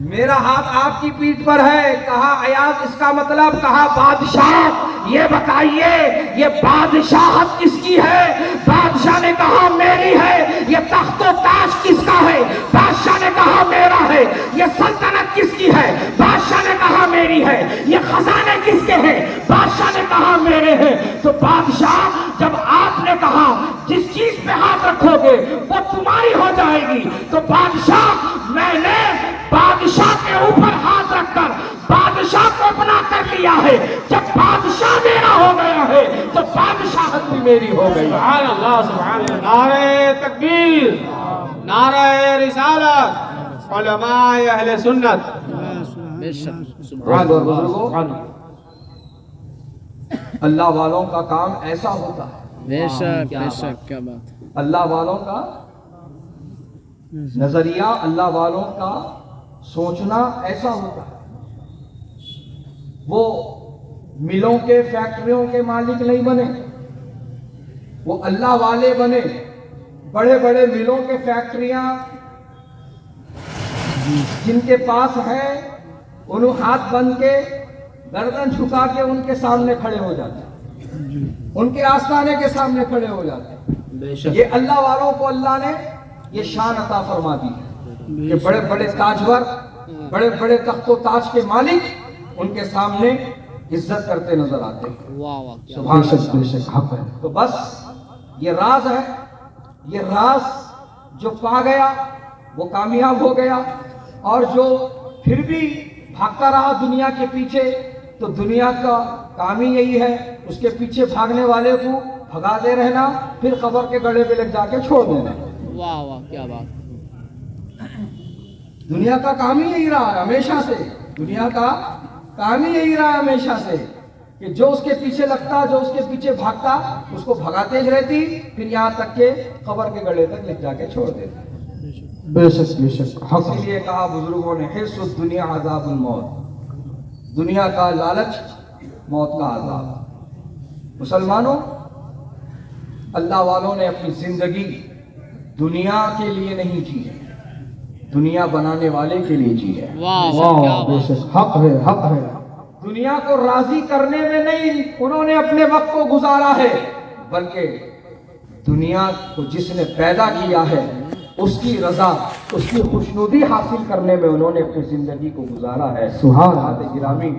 मेरा हाथ आपकी पीठ पर है। कहा अयाज इसका मतलब? कहा बादशाह ये बताइए ये बादशाहत किसकी है? बादशाह ने कहा मेरी है। ये तख्तो ताज किसका है? बादशाह ने कहा मेरा है। ये सल्तनत किसकी है? बादशाह ने कहा मेरी है। ये खजाने किसके हैं? बादशाह ने कहा मेरे हैं। तो बादशाह, जब आपने कहा जिस चीज पे हाथ रखोगे वो तुम्हारी हो जाएगी, तो बादशाह मैंने बादशाह के ऊपर हाथ रखकर बादशाह को अपना कर लिया है। जब बादशाह मेरा हो गया है तो बादशाहत भी मेरी हो गई। सुभान अल्लाह, सुभान अल्लाह। नारे तकबीर, नारे रिसालत, उलमाए अहले सुन्नत। बेशक सुभान अल्लाह। अल्लाह वालों का काम ऐसा होता है। बेशक क्या बेशक, क्या बात है। अल्लाह वालों का नजरिया, अल्लाह वालों का सोचना ऐसा होता है। वो मिलों के, फैक्ट्रियों के मालिक नहीं बने, वो अल्लाह वाले बने। बड़े बड़े मिलों के फैक्ट्रियां जिनके पास है, उन्हें हाथ बन के गर्दन झुका के उनके सामने खड़े हो जाते हैं, उनके आस्थाने के सामने खड़े हो जाते हैं। बेशक ये अल्लाह वालों को अल्लाह ने ये शान अता फरमा दी है कि बड़े बड़े ताजवर, बड़े बड़े तख्तो ताज के मालिक उनके सामने इज्जत करते नजर आते हैं। वाह वाह, क्या सुभान अल्लाह। तो बस ये राज है, ये राज जो पा गया वो कामयाब हो गया, और जो फिर भी भागता रहा दुनिया के पीछे, तो दुनिया का काम ही यही है, उसके पीछे भागने वाले को भगाते रहना, फिर कब्र के गड़े पे लग जाके छोड़ देना। वाह वाह, क्या बात। दुनिया का काम ही यही रहा है हमेशा से। दुनिया का काम ही यही रहा है हमेशा से कि जो उसके पीछे लगता, जो उसके पीछे भागता, उसको भगाते ही रहती, फिर यहाँ तक के कब्र के गड़े तक ले जाके छोड़ देती। बेशक बेशक हक है। इसलिए कहा बुजुर्गों ने, हिर्सुद दुनिया अज़ाबुल मौत, दुनिया का लालच मौत का अज़ाब। मुसलमानों, अल्लाह वालों ने अपनी जिंदगी दुनिया के लिए नहीं जी है, दुनिया बनाने वाले के लिए जी है। वाह क्या वाह बात। बेशक हक है, हक है। दुनिया को राजी करने में नहीं उन्होंने अपने वक्त को गुजारा है, बल्कि दुनिया को जिसने पैदा किया है उसकी रजा, उसकी खुशनुदी हासिल करने में उन्होंने अपनी जिंदगी को गुजारा है। सुभान हाथ गिरामी,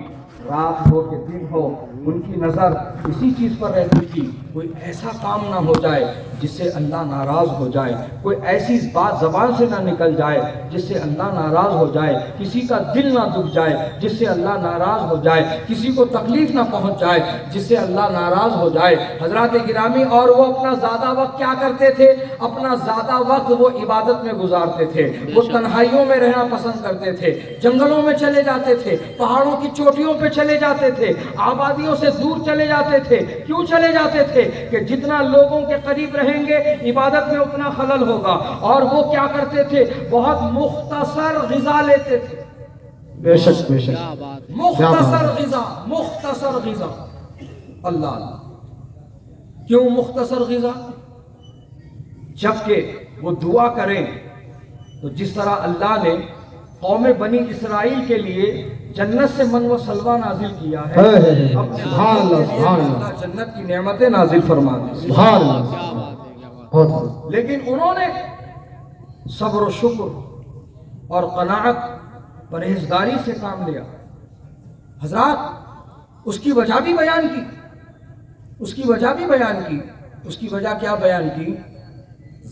रात हो कि दिन हो, उनकी नजर इसी चीज पर रहती थी, कोई ऐसा काम ना हो जाए जिससे अल्लाह नाराज हो जाए, कोई ऐसी बात जबान से ना निकल जाए जिससे अल्लाह नाराज हो जाए, किसी का दिल ना दुख जाए जिससे अल्लाह नाराज हो जाए, किसी को तकलीफ ना पहुंच जाए जिससे अल्लाह नाराज हो जाए। हजरात गिरामी, और वो अपना ज्यादा वक्त क्या करते थे? अपना ज्यादा वक्त वो इबादत में गुजारते थे, वो तन्हाइयों में रहना पसंद करते थे, जंगलों में चले जाते थे, पहाड़ों की चोटियों पे चले जाते थे, आबादियों से दूर चले जाते थे। क्यों चले जाते थे? कि जितना लोगों के करीब रहेंगे इबादत में उतना खलल होगा। और वो क्या करते थे? बहुत मुख्तसर ग़िज़ा लेते थे। बेशक बेशक क्या बात। मुख्तसर ग़िज़ा, मुख्तसर ग़िज़ा। अल्लाह अल्लाह। क्यों मुख्तसर ग़िज़ा? जबकि वो दुआ करें तो जिस तरह अल्लाह ने कौम बनी इसराइल के लिए जन्नत से मन व सलवा नाजिल किया है, अपने सुभान अल्लाह, सुभान अल्लाह। अल्लाह जन्नत की नेमतें नाजिल फरमा दी। सुभान अल्लाह, बहुत खूब। लेकिन उन्होंने सब्र और शुक्र और कनाअत परहेजगारी से काम लिया। हजरात उसकी वजह भी बयान की, उसकी वजह भी बयान की। उसकी वजह क्या बयान की?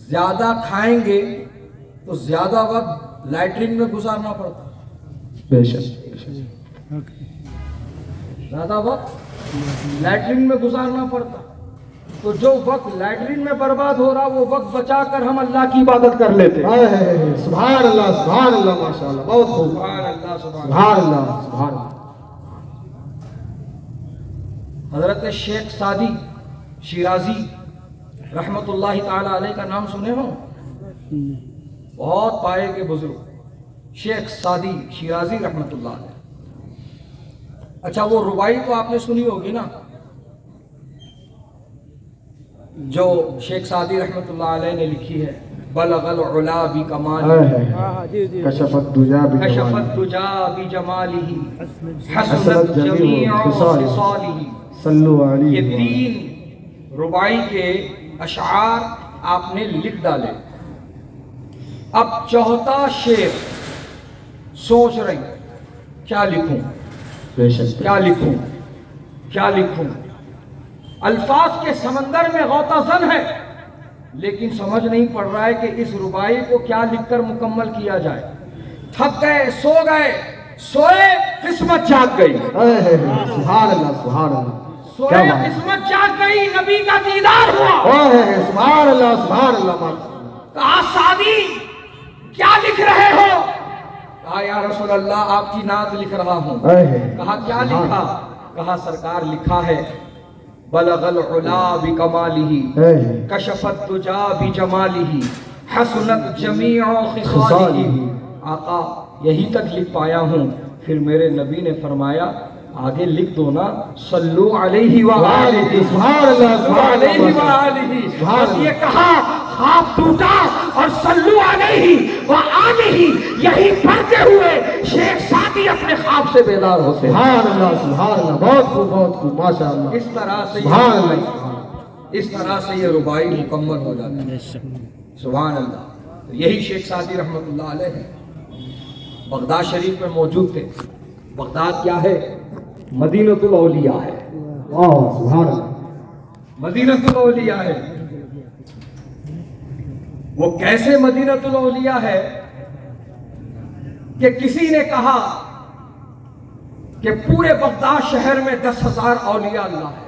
ज्यादा खाएंगे तो ज्यादा वक्त लैट्रिन में गुजारना पड़ता, बेशक ज्यादा वक्त लैट्रिन में गुजारना पड़ता। तो जो वक्त लैट्रिन में बर्बाद हो रहा वो वक्त बचाकर हम अल्लाह की इबादत कर लेते हैं। सुभान अल्लाह, सुभान अल्लाह, माशाअल्लाह, बहुत खूब। सुभान अल्लाह, सुभान सुभान अल्लाह, सुभान अल्लाह। हजरत शेख सादी शिराजी रहमतुल्लाहि ताला अलैह का नाम सुने हो? बहुत पाए के बुजुर्ग शेख सादी शिराजी रहमतुल्लाह अलैह। अच्छा, वो रुबाई तो आपने सुनी होगी ना, जो शेख सादी रहमतुल्लाह अलैह ने लिखी है, बलगल उला बि कमालिही कशफत दुजा बि कशफत दुजा बि जमालिही हसनत हसनत जमीउ जमीउ खिसालिही। खिसालिही। सल्लु ये अलैहि। 3 रुबाई के अशआर आपने लिख डाले। अब चौथा शेर सोच रही क्या लिखूं, बेशक क्या लिखूं, क्या लिखूं। अल्फाज के समंदर में गौताजन है, लेकिन समझ नहीं पड़ रहा है कि इस रुबाई को क्या लिखकर मुकम्मल किया जाए। थक गए, सो गए, सोए किस्मत जाग गई, सुभान अल्लाह, सुभान अल्लाह, सोए क्या बात है। किस्मत जाग गई, नबी का दीदार हुआ। सुभान अल्लाह, सुभान अल्लाह, कहा सादी क्या लिख रहे हो? कहा या रसूल अल्लाह आपकी नात लिख रहा हूँ। कहा क्या लिखा? कहा सरकार लिखा है बलगल उला बि कमालिही कशफत दुजा बि जमालिही हसनत जमीउ खिसालिही। आका यही तक लिख पाया हूँ। फिर मेरे नबी ने फरमाया आगे लिख दो ना, सल्लु अलैहि व आलिही, सुभान अल्लाह, सुभान अलैहि व अल्लाह। आलिही। बस ये कहा, ख्वाब टूटा और सल्लु अलैहि व आलिही यही पढ़ते हुए शेख सादी अपने ख्वाब से बेदार होते हैं। सुभान अल्लाह, सुभान अल्लाह, बहुत खूब, बहुत खूब, माशाअल्लाह। इस तरह से सुभान अल्लाह, इस तरह से ये रुबाई मुकम्मल हो जाती है। सुभान अल्लाह। तो यही शेख सादी रहमतुल्लाह अलैह है, बगदाद शरीफ में मौजूद थे। बगदाद क्या है? मदीनतुल औलिया है। सुभान अल्लाह, मदीनतुल औलिया है। वो कैसे मदीनतुल औलिया है कि किसी ने कहा कि पूरे बगदाद शहर में 10,000 औलिया अल्लाह है।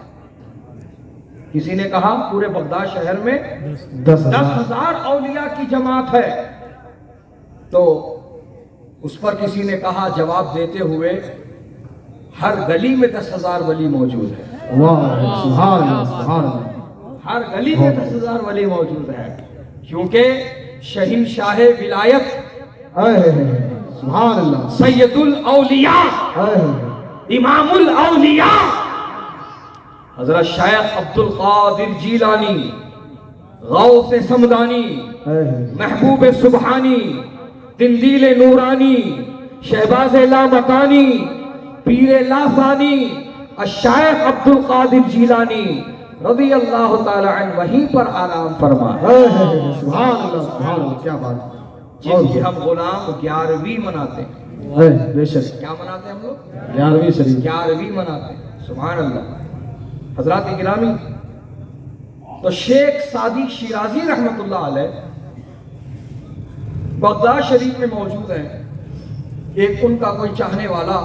किसी ने कहा पूरे बगदाद शहर में 10,000 औलिया की जमात है। तो उस पर किसी ने कहा जवाब देते हुए, हर गली में 10,000 वली मौजूद है। वाह, सुभान अल्लाह, सुभान अल्लाह, हर गली में 10,000 वली मौजूद है, क्योंकि शहीनशाह विलायत सुभान अल्लाह, सैयदुल औलिया इमामुल औलिया हजरत शेख अब्दुल कादिर जीलानी, गौस समदानी, महबूब सुबहानी, दिंदील नूरानी, शहबाज लामकानी, पीर लाफानी, शेख अब्दुल कादिर जीलानी रज़ी अल्लाह ताला अन्हु वहीं पर आराम फरमा। सुभान अल्लाह, सुभान अल्लाह, क्या बात है। जिनकी हम गुलाम 11वीं मनाते हैं। बेशक क्या मनाते हैं हम लोग? 11वीं शरीफ। 11वीं मनाते हैं। सुभान अल्लाह। हजरात गिरामी, तो शेख सादी शिराजी रहमतुल्लाह अलैह बगदाद शरीफ में मौजूद है। एक उनका कोई चाहने वाला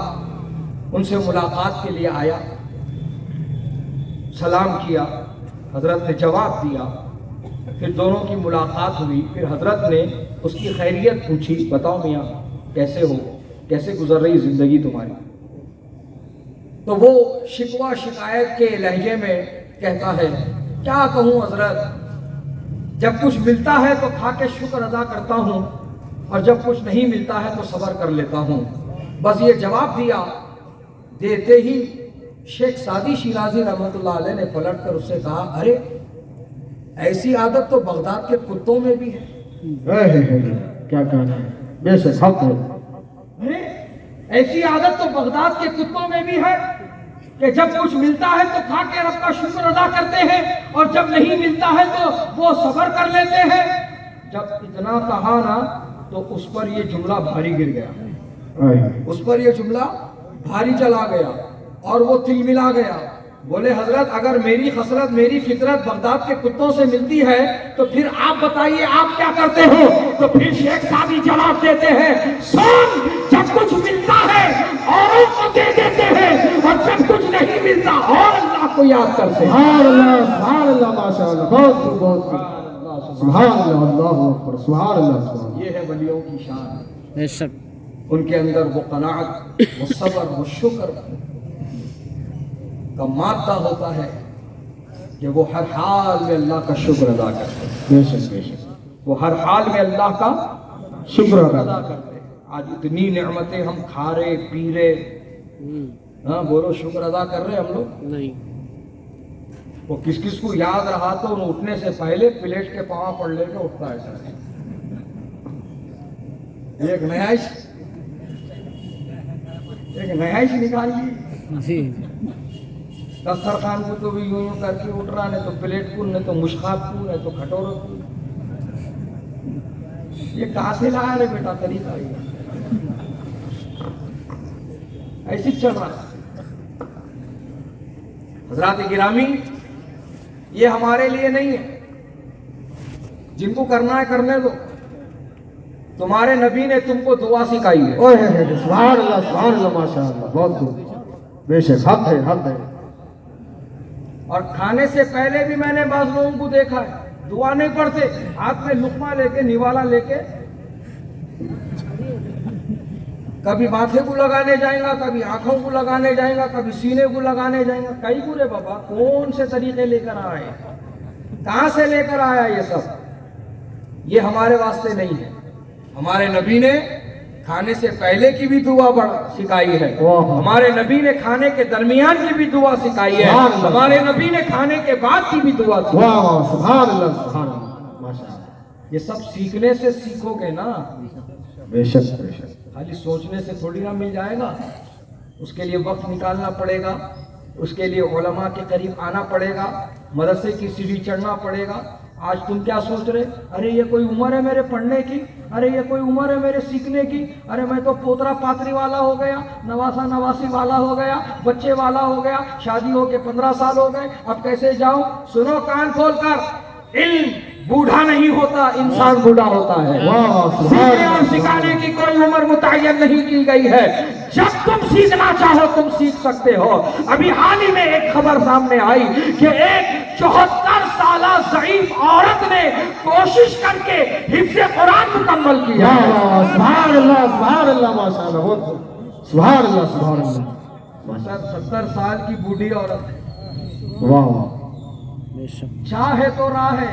उनसे मुलाकात के लिए आया, सलाम किया, हजरत ने जवाब दिया, फिर दोनों की मुलाकात हुई। फिर हजरत ने उसकी खैरियत पूछी, बताओ मियाँ कैसे हो, कैसे गुजर रही जिंदगी तुम्हारी? तो वो शिकवा शिकायत के लहजे में कहता है, क्या कहूँ हजरत, जब कुछ मिलता है तो खा के शुक्र अदा करता हूँ, और जब कुछ नहीं मिलता है तो सब्र कर लेता हूँ। बस ये जवाब दिया। देते ही शेख सादी शिराजी रहमतुल्लाह अलैह ने पलट कर उससे कहा, अरे ऐसी आदत तो बगदाद के कुत्तों में भी है। क्या कहना है, बेशक हक है। अरे ऐसी आदत तो बगदाद के कुत्तों में भी है कि जब कुछ मिलता है तो खा के रब का शुक्र अदा करते हैं और जब नहीं मिलता है तो वो सब्र कर लेते हैं। जब इतना कहा ना तो उस पर ये जुमला भारी गिर गया, उस पर ये जुमला भारी चला गया और वो तिलमिला गया। बोले हजरत अगर मेरी खसरत मेरी फितरत बगदाद के कुत्तों से मिलती है तो फिर आप बताइए आप क्या करते हो? तो फिर शेख सादी जवाब देते हैं, सुन, जब कुछ मिलता है औरों को दे देते हैं और जब कुछ नहीं मिलता और अल्लाह को याद करते हैं। सुभान अल्लाह, माशाअल्लाह, बहुत खूब, बहुत खूब, सुभान अल्लाह, अल्लाहु अकबर, सुभान अल्लाह। ये है वलियों की शान, बेशक उनके अंदर वो कनाअत, वो सब्र, वो शुक्र का मादा होता है कि वो हर हाल में अल्लाह का शुक्र अदा करते हैं। बेशक बेशक, वो हर हाल में अल्लाह का शुक्र अदा अदा करते हैं। आज इतनी नेमतें हम खा रहे पी रहे, हाँ बोलो शुक्र अदा कर रहे हम लोग? नहीं। वो किस किस को याद रहा तो उठने से पहले प्लेट के पाँव पड़ लेके उठता है सर। एक नयाइश निकाल ली जी दस्तरखान को तो भी यूं यूं करके उठ रहा, नहीं तो प्लेट को, नहीं तो मुश्काब को, नहीं तो खटोरों को। ये कहाँ से लाया रे बेटा तरीका? ये ऐसी चल रहा है। हजरात गिरामी, ये हमारे लिए नहीं है, जिनको करना है करने दो। तुम्हारे नबी ने तुमको दुआ सिखाई है। ओए सुभान अल्लाह, माशाअल्लाह, बहुत खूब, बेशक हक है, हक है। और खाने से पहले भी मैंने बाज लोगों को देखा है, दुआ नहीं पढ़ते, हाथ में लुकमा लेके, निवाला लेके कभी माथे को लगाने जाएगा, कभी आंखों को लगाने जाएगा, कभी सीने को लगाने जाएगा। कई बुरे बाबा कौन से तरीके लेकर आए, कहां से लेकर आया ये सब? ये हमारे वास्ते नहीं है। हमारे नबी ने खाने से पहले की भी दुआ सिखाई है, हमारे नबी ने खाने के दरमियान की भी दुआ सिखाई है, हमारे नबी ने खाने के बाद की भी दुआ सिखाई है। सुभान अल्लाह, सुभान अल्लाह, माशाअल्लाह। ये सब सीखने से सीखोगे ना, बेशक बेशक, खाली सोचने से थोड़ी ना मिल जाएगा। उसके लिए वक्त निकालना पड़ेगा, उसके लिए उलमा के करीब आना पड़ेगा, मदरसे की सीढ़ी चढ़ना पड़ेगा। आज तुम क्या सोच रहे? अरे ये कोई उम्र है मेरे पढ़ने की, अरे ये कोई उम्र है मेरे सीखने की, अरे मैं तो पोतरा पातरी वाला हो गया, नवासा नवासी वाला हो गया, बच्चे वाला हो गया, शादी हो के 15 साल हो गए, अब कैसे जाऊं? सुनो कान खोल कर, इल्म बूढ़ा नहीं होता, इंसान बूढ़ा होता है। सीखने और सिखाने की कोई उम्र मुतय्यन नहीं की गई है। जब तुम सीखना चाहो तुम सीख सकते हो। अभी हाल ही में एक खबर सामने आई कि एक 74 साल ज़ईफ औरत ने कोशिश करके हिफ्ज़ कुरान मुकम्मल किया। सुभान अल्लाह, सुभान अल्लाह, माशाअल्लाह, बहुत सुभान अल्लाह, सुभान अल्लाह। 70 साल की बूढ़ी औरत, वाह वाह, बेशक चाह है तो राह है,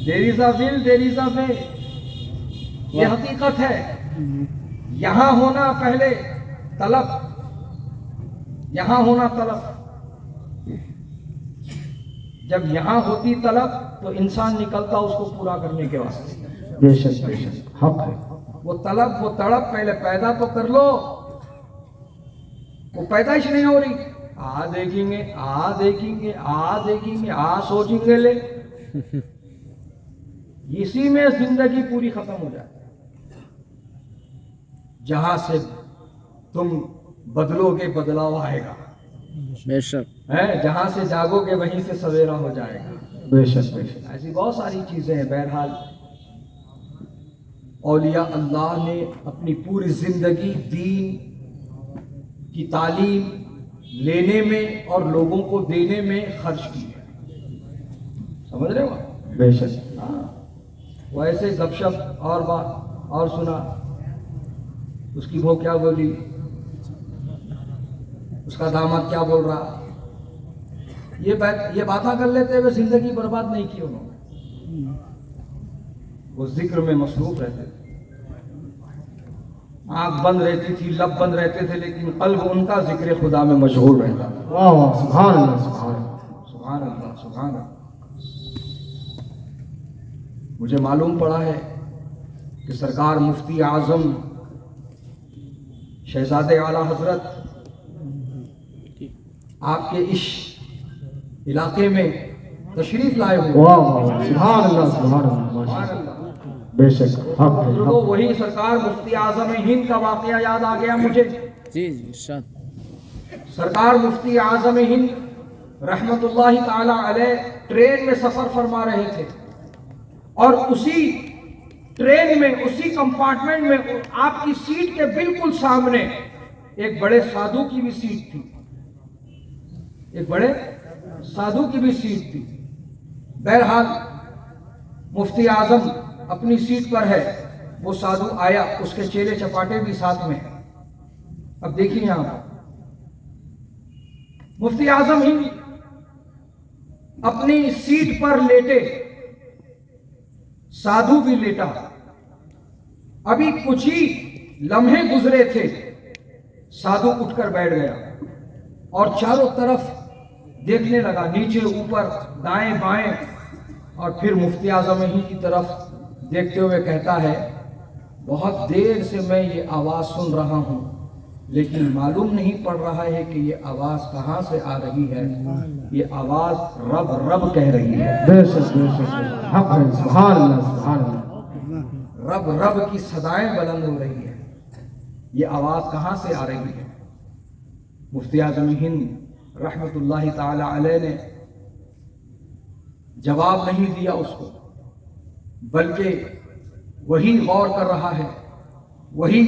there is a will, there is a way. ये हकीकत है। यहां होना पहले तलब, यहां होना तलब। जब यहां होती तलब तो इंसान निकलता उसको पूरा करने के वास्ते। बेशक बेशक, हक है। वो तलब, वो तड़प पहले पैदा तो कर लो। वो पैदाइश नहीं हो रही, आ देखेंगे, आ देखेंगे, आ देखेंगे, आ सोचेंगे ले, इसी में जिंदगी पूरी खत्म हो जाए। जहां से तुम बदलोगे बदलाव आएगा, बेशक है जहां से जागोगे वहीं से सवेरा हो जाएगा। बेशक बेशक, ऐसी बहुत सारी चीजें हैं। बहरहाल औलिया अल्लाह ने अपनी पूरी जिंदगी दीन की तालीम लेने में और लोगों को देने में खर्च की है। समझ रहे हो? बेशक। हाँ, वो ऐसे गपशप और बात और सुना, उसकी वो क्या बोली, उसका दामाद क्या बोल रहा, ये बातें कर लेते हुए जिंदगी बर्बाद नहीं की उन्होंने। वो जिक्र में मसरूफ रहते थे, आंख बंद रहती थी, लब बंद रहते थे, लेकिन कल्ब उनका जिक्र खुदा में मशगूल रहता था। वाह वाह, सुभान अल्लाह, सुभान अल्लाह, सुभान अल्लाह, सुभान अल्लाह। मुझे मालूम पड़ा है कि सरकार मुफ्ती आज़म शहजादे आला हजरत आपके इस इलाके में तशरीफ लाए हुए। वाह वाह, सुभान अल्लाह, सुभान अल्लाह, माशाअल्लाह। बेशक हक है, तो वही सरकार मुफ्ती आज़म हिंद का वाकया याद आ गया मुझे। जी जी इरशाद। सरकार मुफ्ती आज़म हिंद रहमतुल्लाहि ताला अलैह ट्रेन में सफ़र फरमा रहे थे और उसी ट्रेन में, उसी कंपार्टमेंट में आपकी सीट के बिल्कुल सामने एक बड़े साधु की भी सीट थी, एक बड़े साधु की भी सीट थी। बहरहाल मुफ्ती आज़म अपनी सीट पर है, वो साधु आया, उसके चेले चपाटे भी साथ में हैं। अब देखिए यहां पर मुफ्ती आज़म ही अपनी सीट पर लेटे, साधु भी लेटा। अभी कुछ ही लम्हे गुजरे थे, साधु उठकर बैठ गया और चारों तरफ देखने लगा, नीचे ऊपर दाएं बाएं, और फिर मुफ्ती आज़म ही की तरफ देखते हुए कहता है, बहुत देर से मैं ये आवाज़ सुन रहा हूँ, लेकिन मालूम नहीं पड़ रहा है कि ये आवाज़ कहाँ से आ रही है। ये आवाज़ रब रब कह रही है। बेशक बेशक हक है, सुभान अल्लाह, सुभान अल्लाह। रब रब की सदाएं बुलंद हो रही है। ये आवाज़ कहाँ से आ रही है? मुफ्ती आज़म हिंद रहमतुल्लाहि ताला अलैह ने जवाब नहीं दिया उसको, बल्कि वही गौर कर रहा है, वही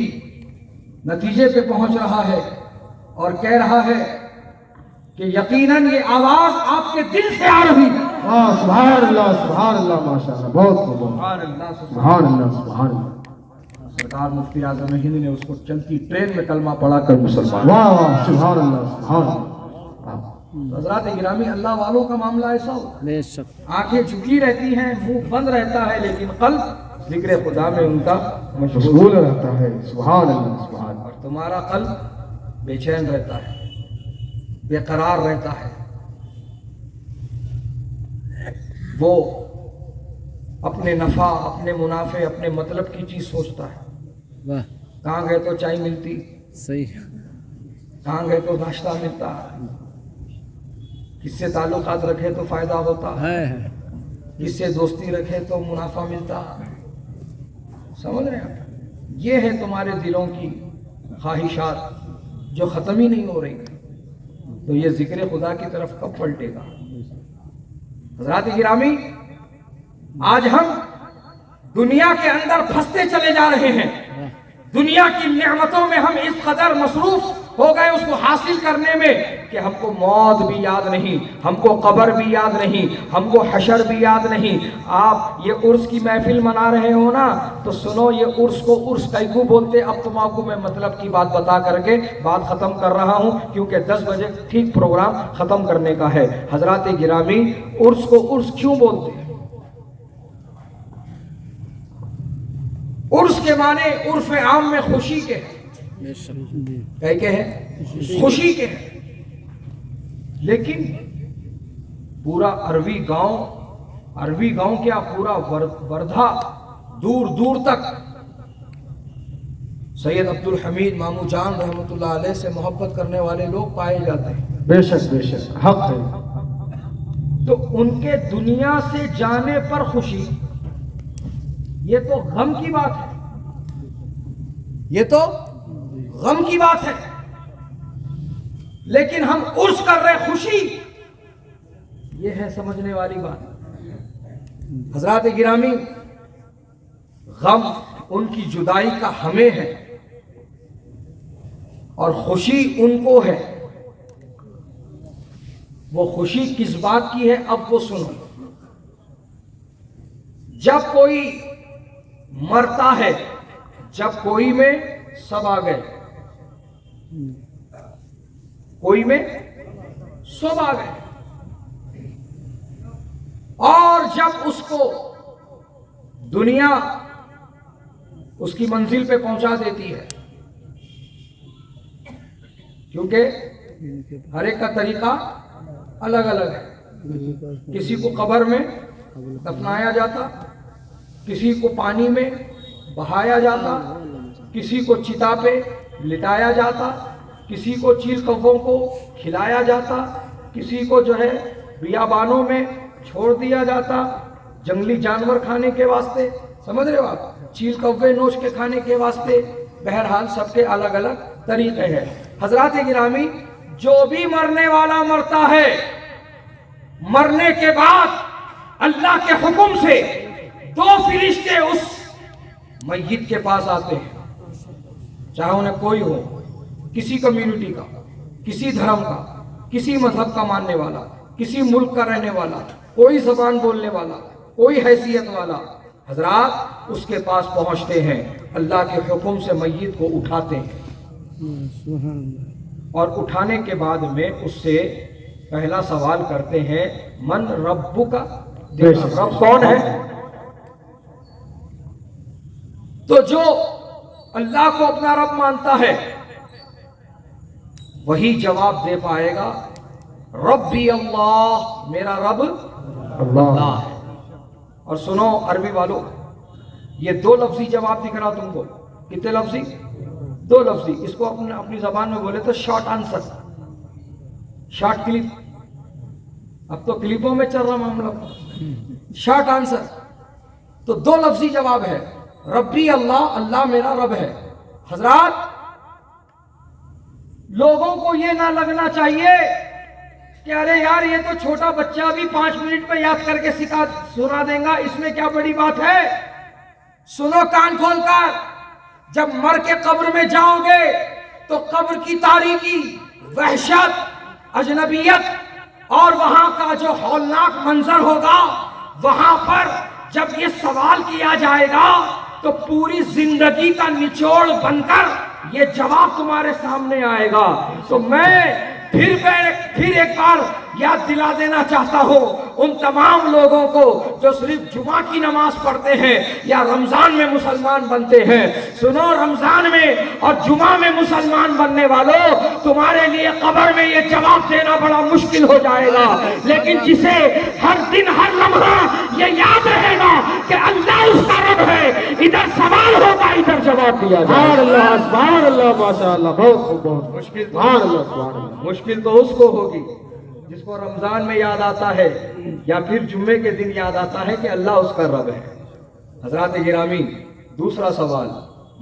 नतीजे पे पहुंच रहा है और कह रहा है कि यकीनन ये आवाज आपके दिल से आ रही है। वाह, सुभान अल्लाह, माशाअल्लाह, बहुत खूब, सुभान अल्लाह, सुभान अल्लाह, सुभान अल्लाह। सरकार मुफ्ती आज़म हिंद ने उसको चलती ट्रेन में कलमा पढ़ा कर मुसलमान। वाह वाह, सुभान अल्लाह, सुभान अल्लाह। हज़रात गिरामी, अल्लाह वालों का मामला ऐसा होता है, बेशक। आंखें झुकी रहती हैं, मुंह बंद रहता है, लेकिन कल्ब जिक्र खुदा में उनका मशगूल रहता है। सुभान अल्लाह, सुभान। और तुम्हारा कल्ब बेचैन रहता है, बेकरार रहता है। वो अपने नफा, अपने मुनाफे, अपने मतलब की चीज सोचता है। वाह, कहाँ गए तो चाय मिलती, सही। कहाँ गए तो नाश्ता मिलता, किससे ताल्लुकात रखे तो फायदा होता, है किससे दोस्ती रखे तो मुनाफा मिलता। समझ रहे हैं? ये है तुम्हारे दिलों की ख्वाहिशात जो ख़त्म ही नहीं हो रही। तो ये जिक्र खुदा की तरफ कब पलटेगा? हज़रात गिरामी, आज हम दुनिया के अंदर फंसते चले जा रहे हैं। दुनिया की नेमतों में हम इस कदर मसरूफ हो गए उसको हासिल करने में कि हमको मौत भी याद नहीं, हमको कब्र भी याद नहीं, हमको हशर भी याद नहीं। आप ये उर्स की महफिल मना रहे हो ना, तो सुनो, ये उर्स को उर्स कैकू बोलते। अब तुम आपको मैं मतलब की बात बता करके बात ख़त्म कर रहा हूँ, क्योंकि 10 बजे ठीक प्रोग्राम ख़त्म करने का है। हज़रात गिरामी, उर्स को उर्स क्यों बोलते हैं? उर्स के माने उर्फ आम में खुशी के हैं, के हैं, खुशी के हैं। लेकिन पूरा अरबी गांव क्या, पूरा वर्धा दूर दूर तक सैयद अब्दुल हमीद मामू जान रहमतुल्लाह अलैह से मोहब्बत करने वाले लोग पाए जाते हैं। बेशक बेशक हक है। तो उनके दुनिया से जाने पर खुशी, ये तो गम की बात है, ये तो गम की बात है। लेकिन हम उर्स कर रहे खुशी, ये है समझने वाली बात। हज़रात गिरामी, गम उनकी जुदाई का हमें है और खुशी उनको है। वो खुशी किस बात की है, अब वो सुनो। जब कोई मरता है, जब कोई में सब आ गए, कोई में सब आ गए, और जब उसको दुनिया उसकी मंजिल पे पहुंचा देती है, क्योंकि हर एक का तरीका अलग अलग है। किसी को कब्र में दफनाया जाता, किसी को पानी में बहाया जाता, किसी को चिता पे लिटाया जाता, किसी को चील कौवों को खिलाया जाता, किसी को जो है बियाबानों में छोड़ दिया जाता जंगली जानवर खाने के वास्ते। समझ रहे हो आप, चील कौवे नोच के खाने के वास्ते। बहरहाल सबके अलग अलग तरीके हैं। हजरात गिरामी, जो भी मरने वाला मरता है, मरने के बाद अल्लाह के हुक्म से 2 फरिश्ते उस मय्यत के पास आते हैं, चाहे उन्हें कोई हो, किसी कम्युनिटी का, किसी धर्म का, किसी मजहब का मानने वाला, किसी मुल्क का रहने वाला, कोई जबान बोलने वाला, कोई हैसियत वाला। हजरात उसके पास पहुंचते हैं, अल्लाह के हुक्म से मय्यत को उठाते हैं और उठाने के बाद में उससे पहला सवाल करते हैं, मन रब्बुका, रब कौन है? तो जो अल्लाह को अपना रब मानता है वही जवाब दे पाएगा, रब्बी अल्लाह, मेरा रब अल्लाह है। और सुनो अरबी वालों, ये 2 लफ्जी जवाब दिख रहा तुमको। कितने लफ्जी? 2 लफ्जी। इसको अपनी जबान में बोले तो शॉर्ट आंसर, शॉर्ट क्लिप। अब तो क्लिपों में चल रहा मामला, शॉर्ट आंसर। तो 2 लफ्जी जवाब है, रब्बी अल्लाह, अल्लाह मेरा रब है। हजरात, लोगों को ये ना लगना चाहिए कि अरे यार ये तो छोटा बच्चा भी 5 मिनट में याद करके सुना देगा, इसमें क्या बड़ी बात है। सुनो कान खोलकर, जब मर के कब्र में जाओगे तो कब्र की तारीकी, वहशत, अजनबियत और वहां का जो हौलनाक मंजर होगा, वहां पर जब ये सवाल किया जाएगा तो पूरी जिंदगी का निचोड़ बनकर ये जवाब तुम्हारे सामने आएगा। तो मैं फिर एक बार याद दिला देना चाहता हूँ उन तमाम लोगों को जो सिर्फ जुमा की नमाज पढ़ते हैं या रमजान में मुसलमान बनते हैं। सुनो, रमजान में और जुमा में मुसलमान बनने वालों, तुम्हारे लिए कब्र में ये जवाब देना बड़ा मुश्किल हो जाएगा, लेकिन जिसे हर दिन हर लम्हा ये याद रहेगा कि अल्लाह उसका रब है, इधर सवाल होगा, इधर जवाब दिया जाएगा। मुश्किल तो उसको होगी जिसको रमजान में याद आता है या फिर जुम्मे के दिन याद आता है कि अल्लाह उसका रब है। हजरात गिरामी, दूसरा सवाल,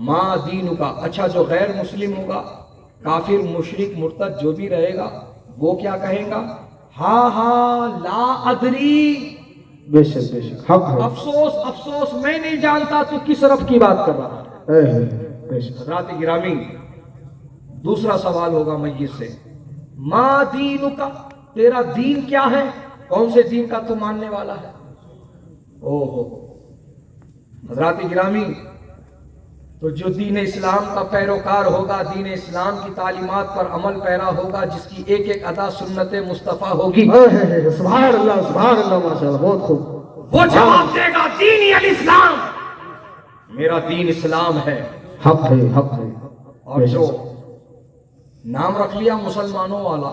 माँ दीन का। अच्छा, जो गैर मुस्लिम होगा, काफिर, मुशरिक, मुर्तद जो भी रहेगा, वो क्या कहेगा? हाँ ला अदरी, बेशक बेशक हक है। अफसोस अफसोस, मैं नहीं जानता तू किस रब की बात कर रहा है। हजरात गिरामी, दूसरा सवाल होगा मय्यत से, माँ दीन का, तेरा दीन क्या है? कौन से दीन का तू मानने वाला है? ओहो हजरात गिरामी, तो जो दीन इस्लाम का पैरोकार होगा, दीन इस्लाम की तालीमात पर अमल पैरा होगा, जिसकी एक एक अदा सुन्नत मुस्तफ़ा होगी, सुभान अल्लाह, सुभान अल्लाह, माशाअल्लाह, बहुत खूब। वो जवाब देगा, दीन अल इस्लाम, मेरा दीन इस्लाम है, हक है, हक है। और जो नाम रख लिया मुसलमानों वाला,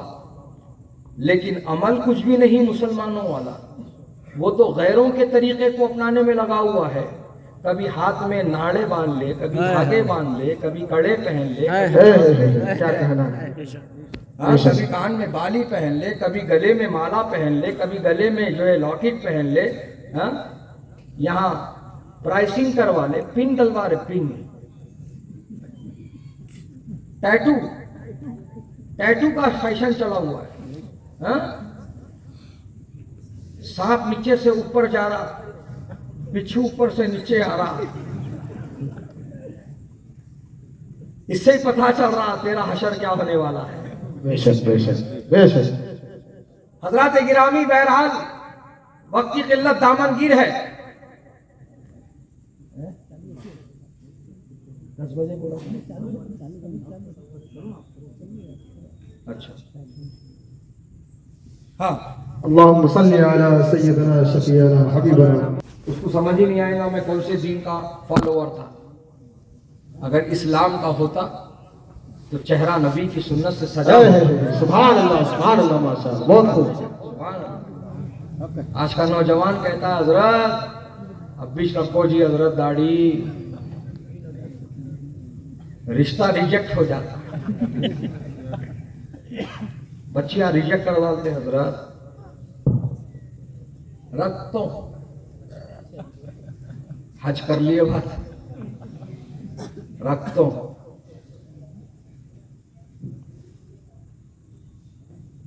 लेकिन अमल कुछ भी नहीं मुसलमानों वाला, वो तो गैरों के तरीके को अपनाने में लगा हुआ है। कभी हाथ में नाड़े बांध ले, कभी धागे बांध ले, कभी कड़े पहन ले, क्या कहना है, कभी कान में बाली पहन ले, कभी गले में माला पहन ले, कभी गले में जो है लॉकेट पहन ले, यहाँ प्राइसिंग करवा ले, पिन डलवा रहे, पिन, टैटू का फैशन चला हुआ है। सांप नीचे से ऊपर जा रहा, बिच्छू ऊपर से नीचे आ रहा, इससे ही पता चल रहा तेरा हशर क्या होने वाला है। बेशक बेशक बेशक। हजरात गिरामी, बहरहाल वक्त की किल्लत दामनगीर है। 10 बजे बोला, अच्छा हाँ, अल्लाहुम्मा सल्ली अला सय्यदना शफीअना हबीबना। उसको समझ ही नहीं आएगा मैं कौन से दीन का फॉलोअर था। अगर इस्लाम का होता तो चेहरा नबी की सुन्नत से सजा होता। सुभान अल्लाह, माशाअल्लाह, बहुत खूब। सुभान अल्लाह। आज का नौजवान कहता है, हजरत अब भी रखो जी, हजरत दाढ़ी, रिश्ता रिजेक्ट हो जाता। बच्चियां रिजेक्ट कर डालते हजरत, रख तो हज कर लिए बात, रख तो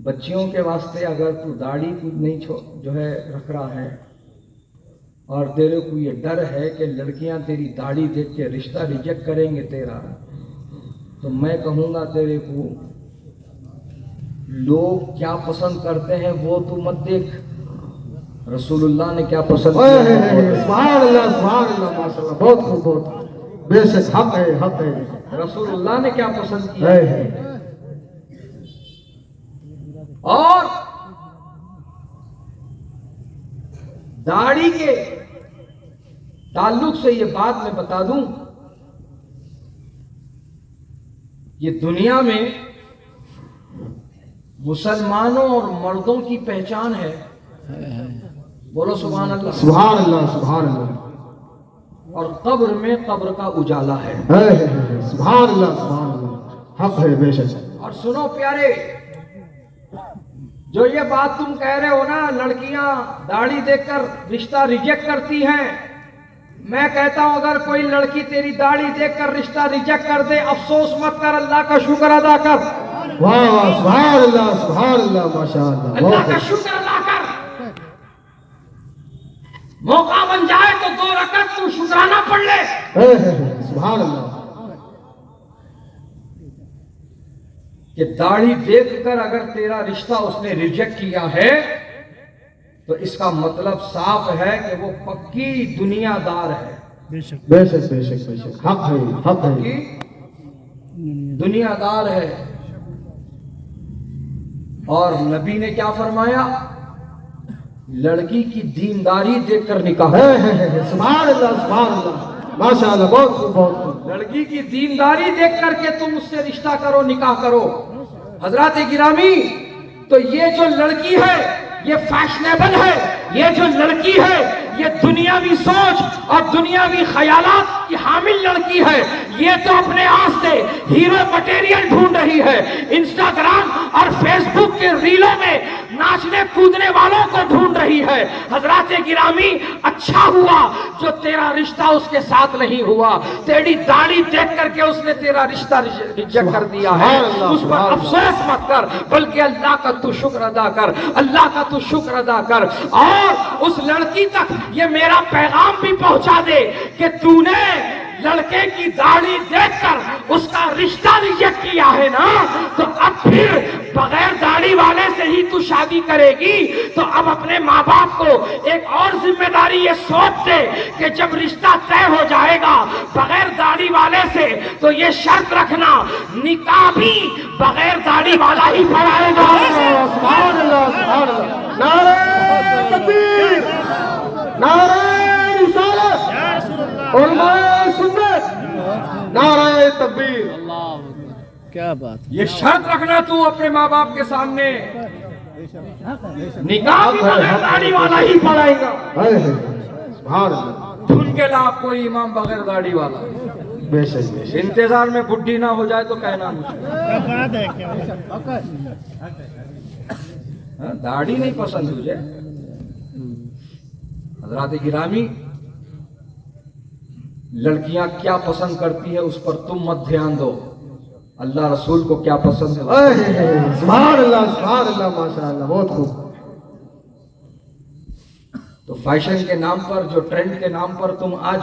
बच्चियों के वास्ते अगर तू दाढ़ी नहीं जो है रख रहा है और तेरे को ये डर है कि लड़कियां तेरी दाढ़ी देख के रिश्ता रिजेक्ट करेंगे तेरा, तो मैं कहूंगा तेरे को लोग क्या पसंद करते हैं वो तू मत देख, रसूलुल्लाह ने क्या पसंद किया है। सुभान अल्लाह माशाअल्लाह, बहुत खूब, बहुत बेशक हक है, हक है। रसूलुल्लाह ने क्या पसंद किया है। और दाढ़ी के ताल्लुक से ये बात मैं बता दूं, ये दुनिया में मुसलमानों और मर्दों की पहचान है। बोलो सुभान अल्लाह, सुभान अल्लाह, सुभान अल्लाह। और कब्र में कब्र का उजाला है। सुभान अल्लाह, सुभान अल्लाह, हक है बेशक। और सुनो प्यारे, जो ये बात तुम कह रहे हो ना, लड़कियां दाढ़ी देखकर रिश्ता रिजेक्ट करती हैं, मैं कहता हूं अगर कोई लड़की तेरी दाढ़ी देखकर रिश्ता रिजेक्ट कर दे, अफसोस मत कर, अल्लाह का शुक्र अदा कर। वाह वाह, सुभान अल्लाह माशाअल्लाह, अल्लाह का शुक्र अदा कर। मौका बन जाए तो 2 रकअत तू शुक्राना पढ़ ले। सुभान अल्लाह। कि दाढ़ी देखकर अगर तेरा रिश्ता उसने रिजेक्ट किया है तो इसका मतलब साफ है कि वो पक्की दुनियादार है। बेशक बेशक बेशक बेशक, हक है, हक है। पक्की दुनियादार है। और नबी ने क्या फरमाया, लड़की की दीनदारी देखकर निकाह। सुभान अल्लाह, सुभान अल्लाह माशाअल्लाह, बहुत खूब, बहुत खूब। लड़की की दीनदारी देख करके तुम उससे रिश्ता करो, निकाह करो। हजरात गिरामी, तो ये जो लड़की है ये फैशनेबल है, ये जो लड़की है ये दुनियावी सोच और दुनियावी ख्यालात की हामिल लड़की है। ये तो अपने आस से हीरो मटेरियल ढूंढ रही है, इंस्टाग्राम और फेसबुक के रीलों में नाचने कूदने वालों को ढूंढ रही है। हजरात गिरामी, अच्छा हुआ जो तेरा रिश्ता उसके साथ नहीं हुआ, तेरी दाढ़ी देख करके उसने तेरा रिश्ता रिजेक्ट कर दिया है। उस पर अफसोस मत कर, बल्कि अल्लाह का तू शुक्र अदा कर, अल्लाह का तू शुक्र अदा कर। और उस लड़की तक ये मेरा पैगाम भी पहुंचा दे कि तूने लड़के की दाढ़ी देखकर उसका रिश्ता रिजेक्ट किया है ना, तो अब फिर बगैर दाढ़ी वाले से ही तू शादी करेगी। तो अब अपने माँ बाप को एक और जिम्मेदारी ये सौंप दे कि जब रिश्ता तय हो जाएगा बगैर दाढ़ी वाले से, तो ये शर्त रखना निकाह भी बगैर दाढ़ी वाला ही पढ़ाएगा। सुभान अल्लाह, सुभान अल्लाह। नारे तकबीर, नारे रिसालत, उलमाए सुन्नत, नारे तकबीर। अल्लाह अकबर, क्या बात है। ये शर्त रखना तू अपने माँ बाप के सामने, निकाह भी बगैर दाढ़ी वाला ही पढ़ाएगा। सुभान अल्लाह, धुन के लाभ कोई इमाम बगैर दाढ़ी वाला। बेशक बेशक। इंतजार में बुढ़ी ना हो जाए तो कहना मुश्किल। हाँ, दाढ़ी नहीं पसंद तुझे। हजरात गिरामी, लड़कियां क्या पसंद करती है उस पर तुम मत ध्यान दो, अल्लाह रसूल को क्या पसंद है। सुभान अल्लाह, सुभान अल्लाह माशाअल्लाह, बहुत खूब। तो फैशन के नाम पर, जो ट्रेंड के नाम पर तुम आज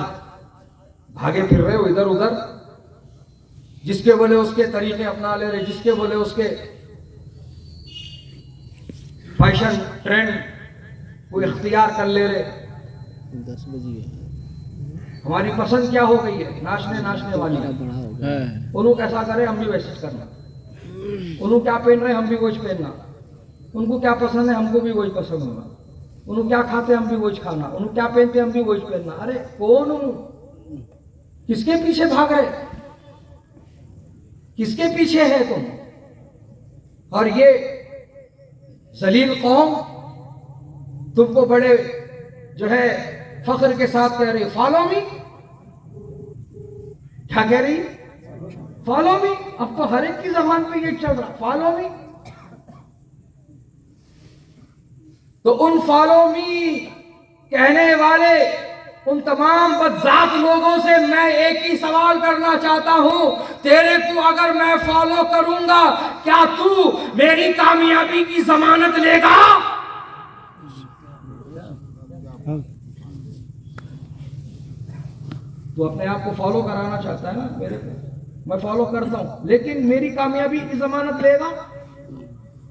भागे फिर रहे हो इधर उधर, जिसके बोले उसके तरीके अपना ले रहे, जिसके बोले उसके फैशन ट्रेंड को इख्तियार कर ले रहे। 10 बजे हमारी पसंद क्या हो गई है, नाचने वाली। उन्होंने कैसा करे हम भी वैसे करना, उन्होंने क्या पहन रहे हम भी वही पहनना, उनको क्या पसंद है हमको भी वही पसंद होना, उन्होंने क्या खाते हम भी वही खाना, उन्होंने क्या पहनते हम भी वही पहनना। अरे कौन हूं, किसके पीछे भाग रहे, किसके पीछे है तुम। और ये जलील कौम तुमको बड़े जो है फख्र के साथ कह रही, फॉलो मी, क्या कह रही, फॉलो मी, अब तो हर एक की जबान पे ये चल रहा, फॉलो मी। तो उन फॉलो मी कहने वाले उन तमाम बदजात लोगों से मैं एक ही सवाल करना चाहता हूं, तेरे को अगर मैं फॉलो करूंगा, क्या तू मेरी कामयाबी की जमानत लेगा? तू अपने आप को फॉलो कराना चाहता है ना मेरे को, मैं फॉलो करता हूं, लेकिन मेरी कामयाबी की जमानत लेगा?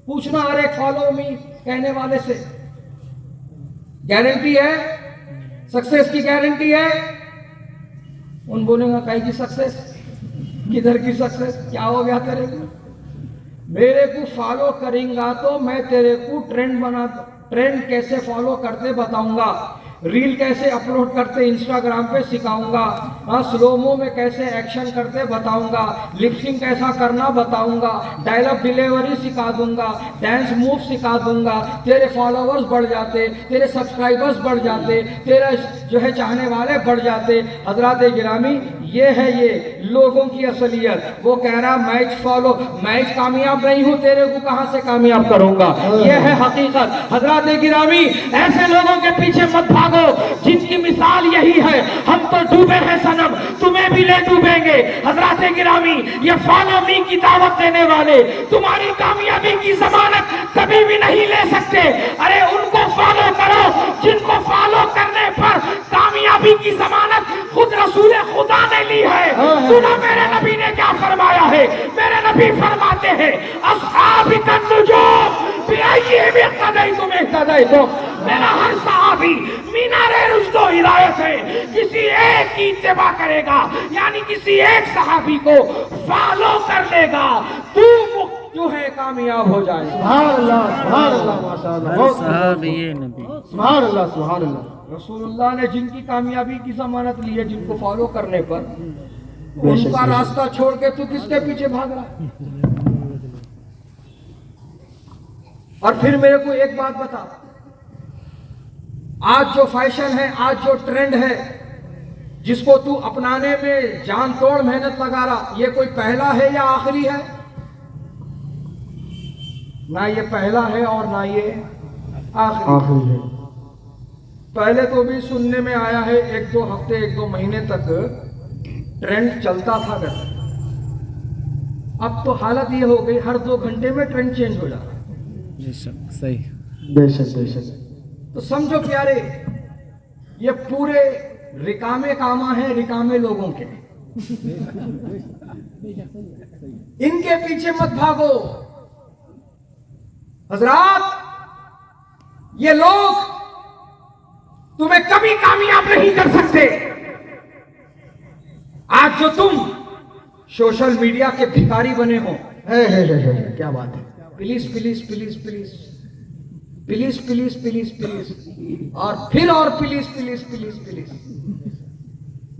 पूछना हर एक फॉलो मी कहने वाले से। गारंटी है, सक्सेस की गारंटी है? उन बोलेगा कहीं की सक्सेस, किधर की सक्सेस, क्या हो गया तेरे को? मेरे को फॉलो करेंगा तो मैं तेरे को ट्रेंड कैसे फॉलो करते बताऊंगा, रील कैसे अपलोड करते इंस्टाग्राम पे सिखाऊंगा, हाँ स्लोमो में कैसे एक्शन करते बताऊंगा, लिपसिंग कैसा करना बताऊंगा, डायलॉग डिलीवरी सिखा दूंगा, डांस मूव सिखा दूंगा। तेरे फॉलोवर्स बढ़ जाते, तेरे सब्सक्राइबर्स बढ़ जाते, तेरा जो है चाहने वाले बढ़ जाते। हजरात गिरामी, ये है ये लोगों की असलियत। वो कह रहा मैं कामयाब नहीं हूं, तेरे को कहां से कामयाब करूंगा, ये है हकीकत। हजरात गिरामी, ऐसे लोगों के पीछे मत भागो जिनकी मिसाल यही है, हम तो डूबे हैं सनम, तुम्हें भी ले डूबेंगे। हजरात गिरामी, ये फॉलो मी की दावत देने वाले तुम्हारी कामयाबी की जमानत कभी भी नहीं ले सकते। अरे उनको फॉलो करो जिनको फॉलो करने पर कामयाबी की जमानत खुद रसूल खुदा ने ली है। सुनो मेरे नबी ने क्या फरमाया है, मेरे नबी फरमाते हैं अस्हाबिकन नुजूम बिअय्यिहिम इक़्तदैतुम इक़्तदैतुम। मेरा हर सहाबी मीनारे रुश्दो हिदायत है, किसी एक की इत्तिबा करेगा, यानी किसी एक सहाबी को फॉलो कर लेगा, तू जो है कामयाब हो जाएगा। सुभान अल्लाह माशाअल्लाह, सुभान अल्लाह सुभान अल्लाह। रसूलुल्लाह ने जिनकी कामयाबी की जमानत ली है, जिनको फॉलो करने पर, उनका रास्ता छोड़ के तू किसके पीछे भाग रहा है? और फिर मेरे को एक बात बता, आज जो फैशन है, आज जो ट्रेंड है, जिसको तू अपनाने में जान तोड़ मेहनत लगा रहा, ये कोई पहला है या आखिरी है? ना ये पहला है और ना ये आखिरी है। पहले तो भी सुनने में आया है 1-2 हफ्ते 1-2 महीने तक ट्रेंड चलता था घर। अब तो हालत ये हो गई, हर 2 घंटे में ट्रेंड चेंज हो जाता है। सही, बेशक बेशक। तो समझो प्यारे, ये पूरे रिकामे कामा है रिकामे लोगों के, इनके पीछे मत भागो। हजरात, ये लोग तुम्हें कभी कामयाब नहीं कर सकते। आज जो तुम सोशल मीडिया के भिखारी बने हो, क्या बात है। Please please please please please please please please और फिर और please please please please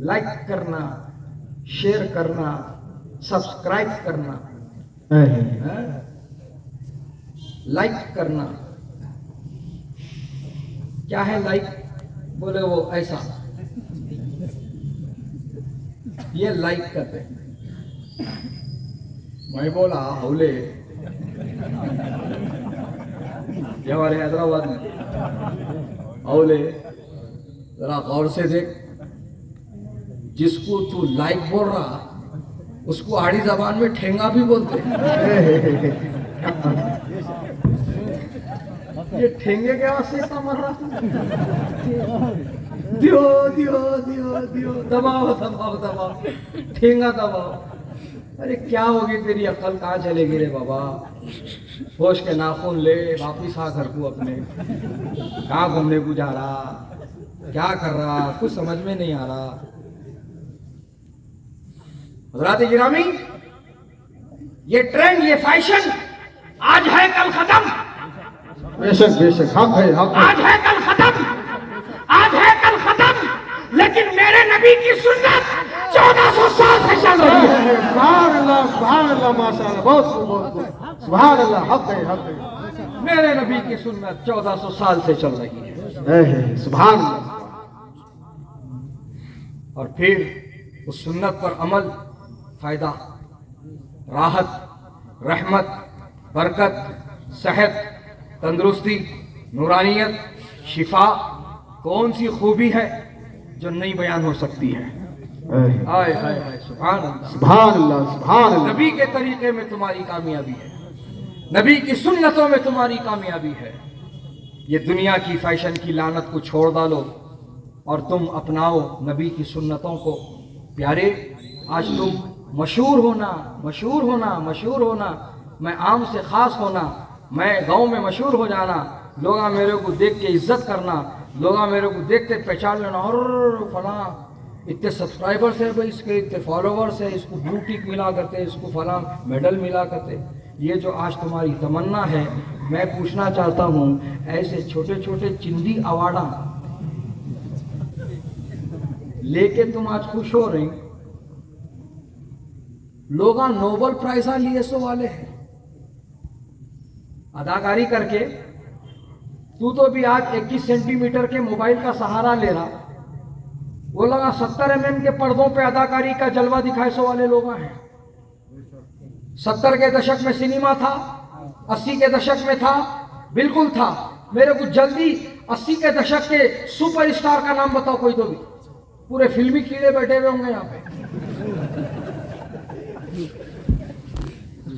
like करना, शेयर करना, सब्सक्राइब करना, लाइक करना। क्या है लाइक? बोले वो ऐसा, ये लाइक करते हैं। मैं बोला हौले, ये हमारे हैदराबाद में हौले, जरा गौर से देख, जिसको तू लाइक बोल रहा उसको आड़ी जबान में ठेंगा भी बोलते हैं। ये ठेंगे के वास्ते इतना मर रहा? दियो दियो दियो दियो, दबाओ दबाओ दबाओ, ठेंगा दबाओ। अरे क्या होगी तेरी अक्ल, कहाँ चलेगी रे बाबा? होश के नाखून ले, वापिस आ घर को अपने। कहाँ घूमने को जा रहा, क्या कर रहा, कुछ समझ में नहीं आ रहा। हज़रात गिरामी, ये ट्रेंड, ये फैशन आज है कल खत्म। बेशक बेशक, हक है हक है। आज है कल खत्म, आज है कल खत्म, लेकिन मेरे नबी की सुन्नत 1400 साल से चल रही है। सुभान अल्लाह माशाअल्लाह, बहुत सुभान अल्लाह, हक है हक है। मेरे नबी की सुन्नत 1400 साल से चल रही है। सुभान अल्लाह। और फिर उस सुन्नत पर अमल फायदा, राहत, रहमत, बरकत, सेहत, तंदुरुस्ती, नूरानियत, शिफा, कौन सी खूबी है जो नहीं बयान हो सकती है। हाय हाय हाय, सुभान अल्लाह, सुभान अल्लाह, सुभान अल्लाह। नबी के तरीके में तुम्हारी कामयाबी है, नबी की सुन्नतों में तुम्हारी कामयाबी है। ये दुनिया की फैशन की लानत को छोड़ डालो और तुम अपनाओ नबी की सुन्नतों को। प्यारे, आज तुम मशहूर होना, मशहूर होना, मशहूर होना, मैं आम से खास होना, मैं गांव में मशहूर हो जाना, लोग मेरे को देख के इज्जत करना, लोग मेरे को देखते पहचान लेना, और फला इतने सब्सक्राइबर्स है भाई इसके, इतने फॉलोवर्स है, इसको ब्लू टिक मिला करते, इसको फला मेडल मिला करते। ये जो आज तुम्हारी तमन्ना है, मैं पूछना चाहता हूँ, ऐसे छोटे छोटे चिंदी अवार्डा लेके तुम आज खुश हो रही, लोग नोबेल प्राइज लिए सो वाले हैं अदाकारी करके। तू तो भी आज 21 सेंटीमीटर के मोबाइल का सहारा ले रहा, वो लगा 70 mm के पर्दों पे अदाकारी का जलवा दिखाए सो वाले लोग हैं। 70 के दशक में सिनेमा था, 80 के दशक में था, बिल्कुल था। मेरे को जल्दी 80 के दशक के सुपरस्टार का नाम बताओ कोई तो भी, पूरे फिल्मी कीड़े बैठे हुए होंगे यहाँ पे।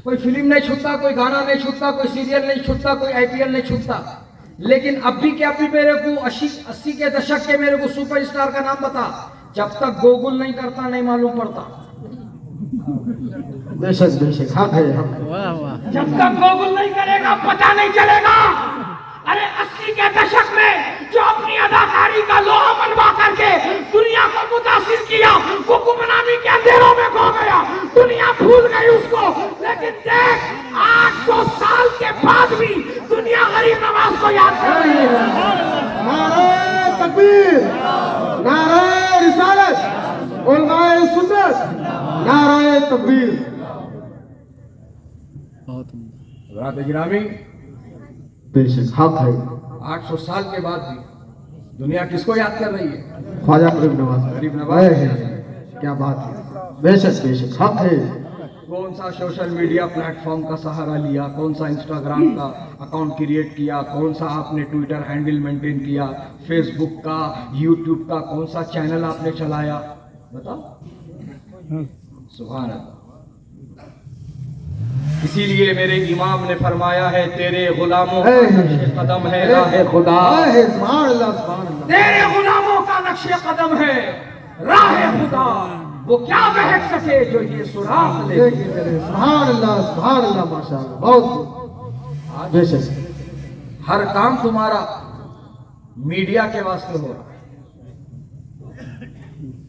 कोई फिल्म नहीं छूटता, कोई गाना नहीं छूटता, कोई सीरियल नहीं छूटता, कोई IPL नहीं छूटता। लेकिन अब भी क्या, भी मेरे को 80 के दशक के मेरे को सुपरस्टार का नाम बता। जब तक गूगल नहीं करता नहीं मालूम पड़ता। बेशक बेशक, हक है, हक है। वाह वाह, जब तक गूगल नहीं करेगा पता नहीं चलेगा। अरे 80 के दशक में जो अपनी अदाकारी का लोहा मनवा करके दुनिया को मुतासिर किया, वो गुमनामी के अंधेरों में खो गया, दुनिया भूल गई उसको। लेकिन देख, 800 साल के बाद भी दुनिया गरीब नवाज को याद कर रही है। नारे तकबीर, नारे रिसालत, उलमाए सुन्नत, नारे तकबीर। बहुत उम्दा। रात गिरामी, बेशक हक है। 800 साल के बाद भी दुनिया किसको याद कर रही है? ख्वाजा गरीब नवाज, गरीब नवाज है। क्या बात है, बेशक बेशक हक है। कौन सा सोशल मीडिया प्लेटफॉर्म का सहारा लिया, कौन सा इंस्टाग्राम का अकाउंट क्रिएट किया, कौन सा आपने ट्विटर हैंडल मेंटेन किया, फेसबुक का, यूट्यूब का कौन सा चैनल आपने चलाया, बताओ। सुभान अल्लाह। इसीलिए मेरे इमाम ने फरमाया है, तेरे गुलामों का नक्शे कदम है राह खुदा, सुभान अल्लाह, सुभान अल्लाह। तेरे गुलामों का नक्शे कदम है राह खुदा, वो क्या बहक सके जो ये सुराख ले। सुभान अल्लाह, सुभान अल्लाह, माशाअल्लाह, बहुत बेशक। हर काम तुम्हारा मीडिया के वास्ते हो रहा है।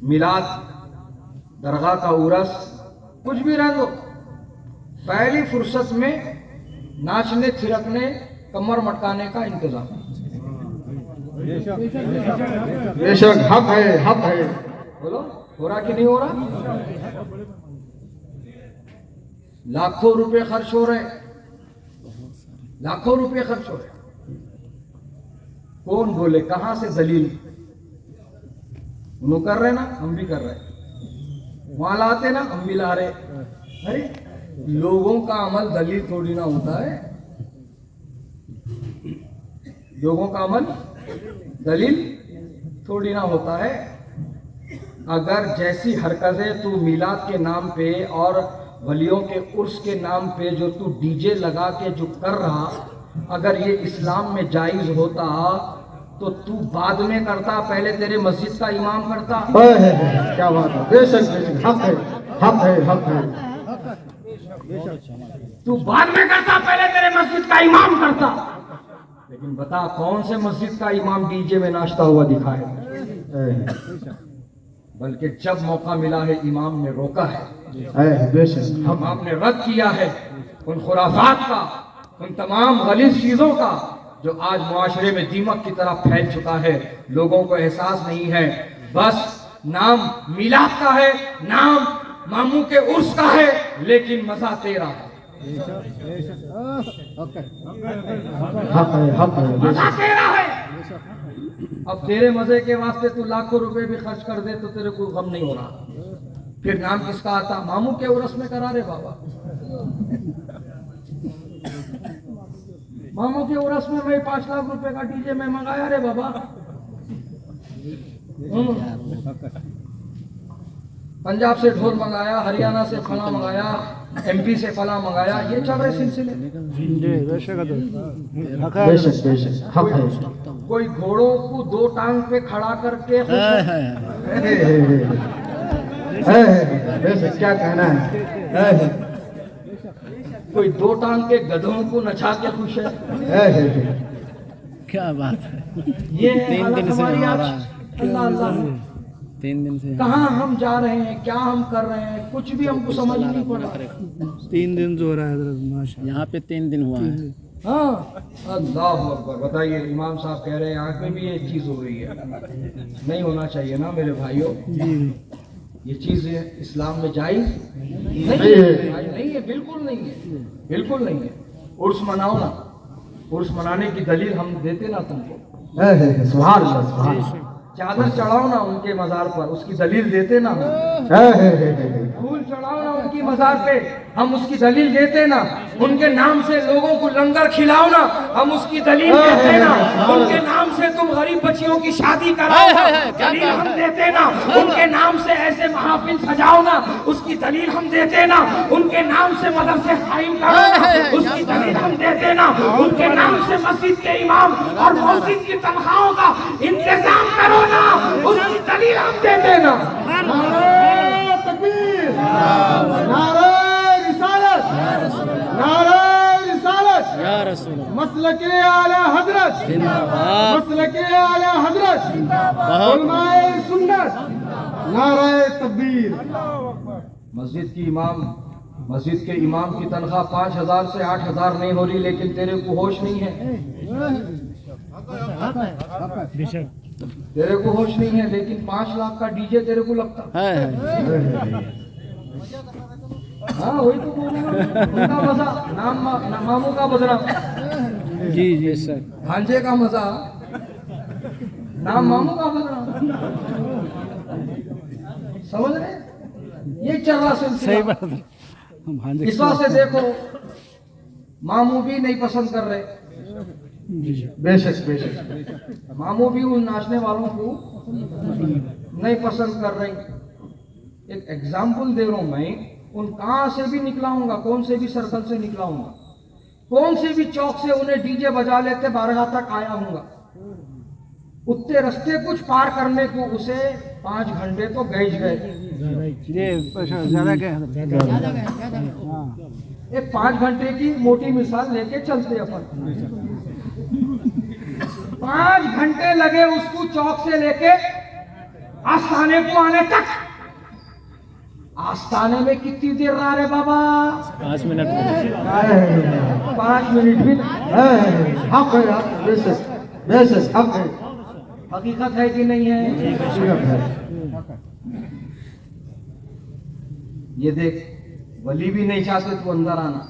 मिलाद, दरगाह का उरस, कुछ भी रह दो, पहली फुर्सत में नाचने थिरकने कमर मटकाने का इंतजाम। बेशक हक है, हक है। बोलो, हो रहा कि नहीं हो रहा? लाखों रुपए खर्च हो रहे, लाखों रुपए खर्च हो रहे। कौन बोले, कहां से दलील? उन्होंने कर रहे ना, हम भी कर रहे। वहां लाते ना, हम भी ला रहे। अरे लोगों का अमल दलील थोड़ी ना होता है, लोगों का अमल दलील थोड़ी ना होता है। अगर जैसी हरकतें तू मिलाद के नाम पे और वलियों के उर्स के नाम पे जो तू डीजे लगा के जो कर रहा, अगर ये इस्लाम में जायज होता तो तू बाद में करता, पहले तेरे मस्जिद का इमाम करता। क्या बात है, बेशक बेशक हक है, हक है, हक है। तू बाद में करता, पहले तेरे मस्जिद का इमाम करता। लेकिन बता, कौन से मस्जिद का इमाम डीजे में नाचता हुआ दिखा है? बल्कि जब मौका मिला है इमाम ने रोका है, बेशक इमाम ने रद्द किया है उन खुराफात का, उन तमाम गलीज चीजों का जो आज मुआशरे में दीमक की तरह फैल चुका है। लोगों को एहसास नहीं है, बस नाम मिलाद का है, नाम मामू के उर्स का है, लेकिन मजा तेरा है। हक है, हक है। मजा तेरा है। अब तेरे मजे के वास्ते तू लाखों रुपए भी खर्च कर दे तो तेरे को गम नहीं हो रहा। फिर नाम किसका आता? मामू के उर्स में करा रे बाबा। मामू के उर्स में मैं 5 लाख रुपए का डीजे में मंगाया रे बाबा। पंजाब से ढोल मंगाया, हरियाणा से फला मंगाया, MP से फला मंगाया, ये चल रहे सिलसिले। बेशक बेशक हक है। कोई घोड़ों को 2 टांग पे खड़ा करके बेशक क्या कहना है। कोई 2 टांग के गधों को नचा के खुश है। क्या बात है। ये 3 दिन से हमारी आज हमारा अल्लाह अल्लाह 3 दिन से कहाँ हम जा रहे हैं, क्या हम कर रहे हैं, कुछ भी हमको समझ नहीं पड़ रहा। 3 दिन जो हो रहा है हजरत माशा यहाँ पे 3 दिन हुआ है। हाँ अल्लाह अकबर। बताइए, इमाम साहब कह रहे हैं आँख में भी ये चीज़ हो रही है। नहीं होना चाहिए ना मेरे भाइयों, ये चीज़ इस्लाम में जायज़ नहीं है, बिल्कुल नहीं है, बिल्कुल नहीं है। उर्स मनाओ ना, उर्स मनाने की दलील हम देते ना तुमको। सुभान अल्लाह सुभान अल्लाह। चादर चढ़ाओ ना उनके मजार पर, उसकी दलील देते ना। फूल चढ़ाओ ना उनकी मजार पे, हम उसकी दलील देते ना। उनके नाम से लोगों को लंगर खिलाओ ना, हम उसकी दलील देते ना। उनके नाम से तुम गरीब बच्चियों की शादी कराओ ना, दलील हम देते ना। उनके नाम से ऐसे महफिल सजाओ ना, उसकी दलील हम देते ना। उनके नाम से मदरसे कायम करो ना, उसकी दलील हम देते ना। उनके नाम से मस्जिद के इमाम और मस्जिद की तनख्वाहों का इंतजाम करो ना, उसकी दलील हम देते ना। नारे तकबीर, नारे रिसालत, नारे रिसालत, या रसूल मसलके आला हजरत, जिंदाबाद। मसलके आला हजरत, उलमाए सुन्नत, नारे तकबीर। मस्जिद के इमाम की तनख्वाह 5,000 से 8,000 नहीं हो रही, लेकिन तेरे को होश नहीं है। तेरे को होश नहीं है, लेकिन 5 लाख का डीजे तेरे को लगता है। हाँ वही तो बोल रहा हूँ। उनका मजा मामू का बदला, जी जी सर। भांजे का मजा नाम मामू का बदला। समझ रहे? ये चल रहा सिलसिला। इस बात से देखो, मामू भी नहीं पसंद कर रहे। बेशक बेशक मामू भी उन नाचने वालों को नहीं पसंद कर रही। एक एग्जाम्पल दे रहा हूं मैं, उन कहां से भी निकलाऊंगा, कौन से भी सर्कल से निकलाऊंगा, कौन से भी चौक से उन्हें डीजे बजा लेते बारगाह तक आया हूंगा। उतने रास्ते कुछ पार करने को उसे 5 घंटे तो गए। ज्यादा क्या एक 5 घंटे की मोटी मिसाल लेके चलते अपन। 5 घंटे लगे उसको चौक से लेके आस्थाने को आने तक। आस्थाने में कितनी देर रहा रे बाबा? 5 मिनट। 5 मिनट भी हक है, बेशक बेशक हक है। हकीकत है कि नहीं है? ये देख, वली भी नहीं चाहते तू अंदर आना।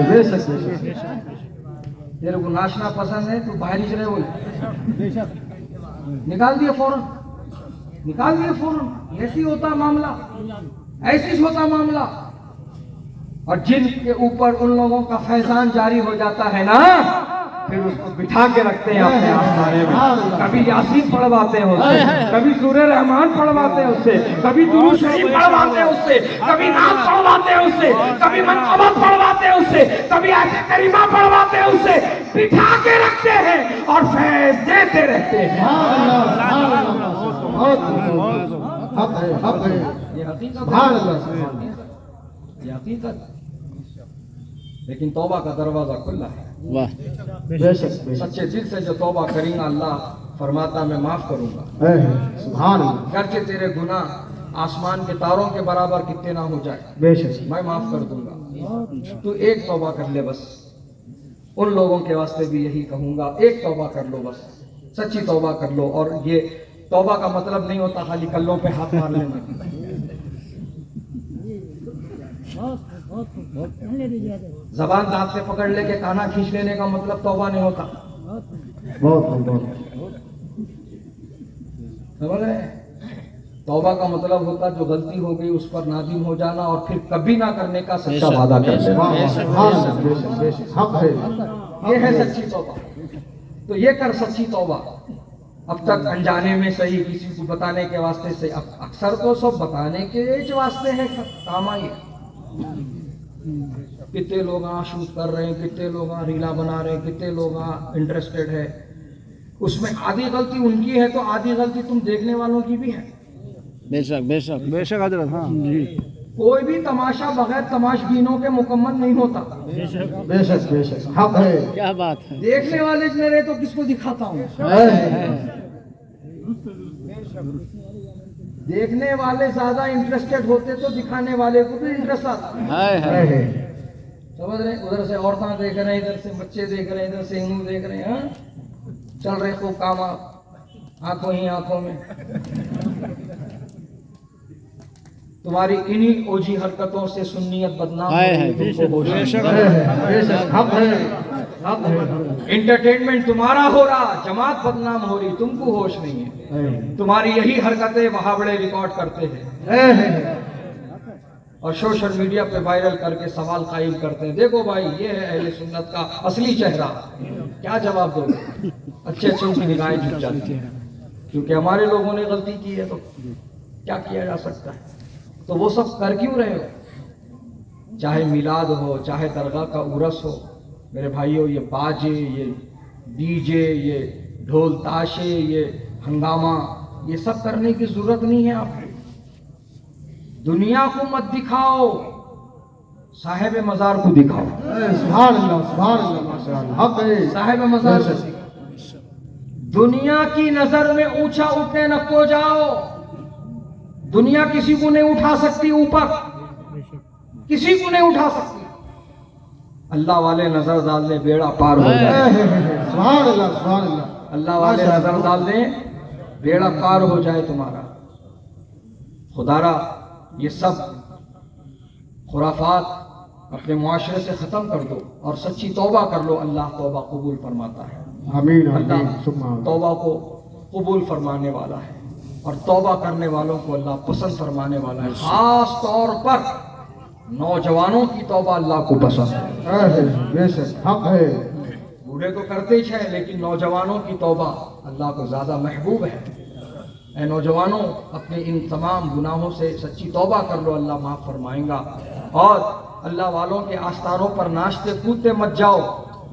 बेशक बेशक तेरे को नाचना पसंद है, तू बाहर ही रहे। बोल निकाल दिए फौरन, निकाल दिए फौरन। ऐसी होता मामला, ऐसी होता मामला। और जिनके ऊपर उन लोगों का फैजान जारी हो जाता है ना, फिर उसको बिठा के रखते हैं अपने आस्थाने में। कभी यासीन पढ़वाते हैं उससे, कभी सूरह रहमान पढ़वाते हैं उससे, कभी दुरूद शरीफ पढ़वाते हैं उससे, कभी नाम पढ़वाते हैं उससे, कभी मनक़बत पढ़वाते हैं उससे, कभी आयत करीमा पढ़वाते हैं उससे। बिठा के रखते हैं और फैज देते रहते हैं। हक है, हक है। ये हकीकत सुभान अल्लाह, है, ये हकीकत। लेकिन तौबा का दरवाजा खुला है। वाह। बेशक बेशक सच्चे दिल से जो तौबा करेंगे, अल्लाह फरमाता मैं माफ करूंगा। सुभान अल्लाह, करके तेरे गुनाह आसमान के तारों के बराबर कितने ना हो जाए, बेशक मैं माफ कर दूंगा। तू एक तौबा कर ले बस। उन लोगों के वास्ते भी यही कहूंगा, एक तौबा कर लो बस, सच्ची तौबा कर लो। और ये तौबा का मतलब नहीं होता खाली कल्लों पे हाथ मार लेना। जबान दांत से पकड़ लेके काना खींच लेने का मतलब तौबा नहीं होता। बहुत बहुत समझ रहे? तौबा का मतलब होता जो गलती हो गई उस पर नादिम हो जाना और फिर कभी ना करने का सच्चा वादा कर लेना। हक है। ये है सच्ची तौबा। तो ये कर सच्ची तौबा। अब तक अनजाने में सही किसी को बताने के वास्ते से, अब अक्सर तो सब बताने के वास्ते है काम आई। कितने लोग शूट कर रहे हैं, कितने लोग रीला बना रहे हैं, कितने लोग इंटरेस्टेड है उसमें। आधी गलती उनकी है तो आधी गलती तुम देखने वालों की भी है। बेशक बेशक बेशक हजरत हाँ जी कोई भी तमाशा बगैर तमाशबीनों के मुकम्मल नहीं होता। बेशक बेशक हक है। क्या बात है। देखने वाले मेरे तो किसको दिखाता हूँ। देखने वाले ज्यादा इंटरेस्टेड होते तो दिखाने वाले को भी इंटरेस्ट आता। है समझ रहे? उधर से औरतें देख रहे हैं, इधर से बच्चे देख रहे हैं, इधर से हिंदू देख रहे हैं। चल रहे खूब काम आंखों ही आंखों में। तुम्हारी इन्हीं ओझी हरकतों से सुन्नियत बदनाम होगी, तुमको होश नहीं। इंटरटेनमेंट तुम्हारा हो रहा, जमात बदनाम हो रही, तुमको होश नहीं है। तुम्हारी यही हरकतें वहां बड़े रिकॉर्ड करते हैं और सोशल मीडिया पे वायरल करके सवाल कायम करते हैं। देखो भाई ये है अहले सुन्नत का असली चेहरा। क्या जवाब दोगे? अच्छे अच्छे उनकी निगाहें झुक जाती हैं क्योंकि हमारे लोगों ने गलती की है तो क्या किया जा सकता है। तो वो सब कर क्यों रहे हो? चाहे मिलाद हो, चाहे दरगाह का उरस हो, मेरे भाइयों ये बाजे, ये डीजे, ये ढोल ताशे, ये हंगामा, ये सब करने की जरूरत नहीं है आपको। दुनिया को मत दिखाओ, साहिब मजार को दिखाओ। सुभान अल्लाह, सुभान अल्लाह, माशाअल्लाह। हक है। साहिब मजार को दिखाओ। दुनिया की नजर में ऊंचा उठने न को जाओ। दुनिया किसी को नहीं उठा सकती ऊपर, किसी को नहीं उठा सकती। अल्लाह वाले नजर डाल दे, बेड़ा पार हो जाए। सुभान अल्लाह, सुभान अल्लाह। अल्लाह वाले नजर डाल दे, बेड़ा पार हो जाए तुम्हारा। खुदारा ये सब खुराफात अपने मुआशरे से खत्म कर दो और सच्ची तौबा कर लो। अल्लाह तौबा कबूल फरमाता है। आमीन अल्लाह आमीन। तौबा को कबूल फरमाने वाला है और तौबा करने वालों को अल्लाह पसंद फरमाने वाला है। खास तौर पर नौजवानों की तौबा अल्लाह को पसंद है। बेशक हक है। बूढ़े तो करते ही है लेकिन नौजवानों की तौबा अल्लाह को ज्यादा महबूब है। ऐ नौजवानों, अपने इन तमाम गुनाहों से सच्ची तौबा कर लो, अल्लाह माफ फरमाएगा। और अल्लाह वालों के आस्थानों पर नाचते कूदते मत जाओ,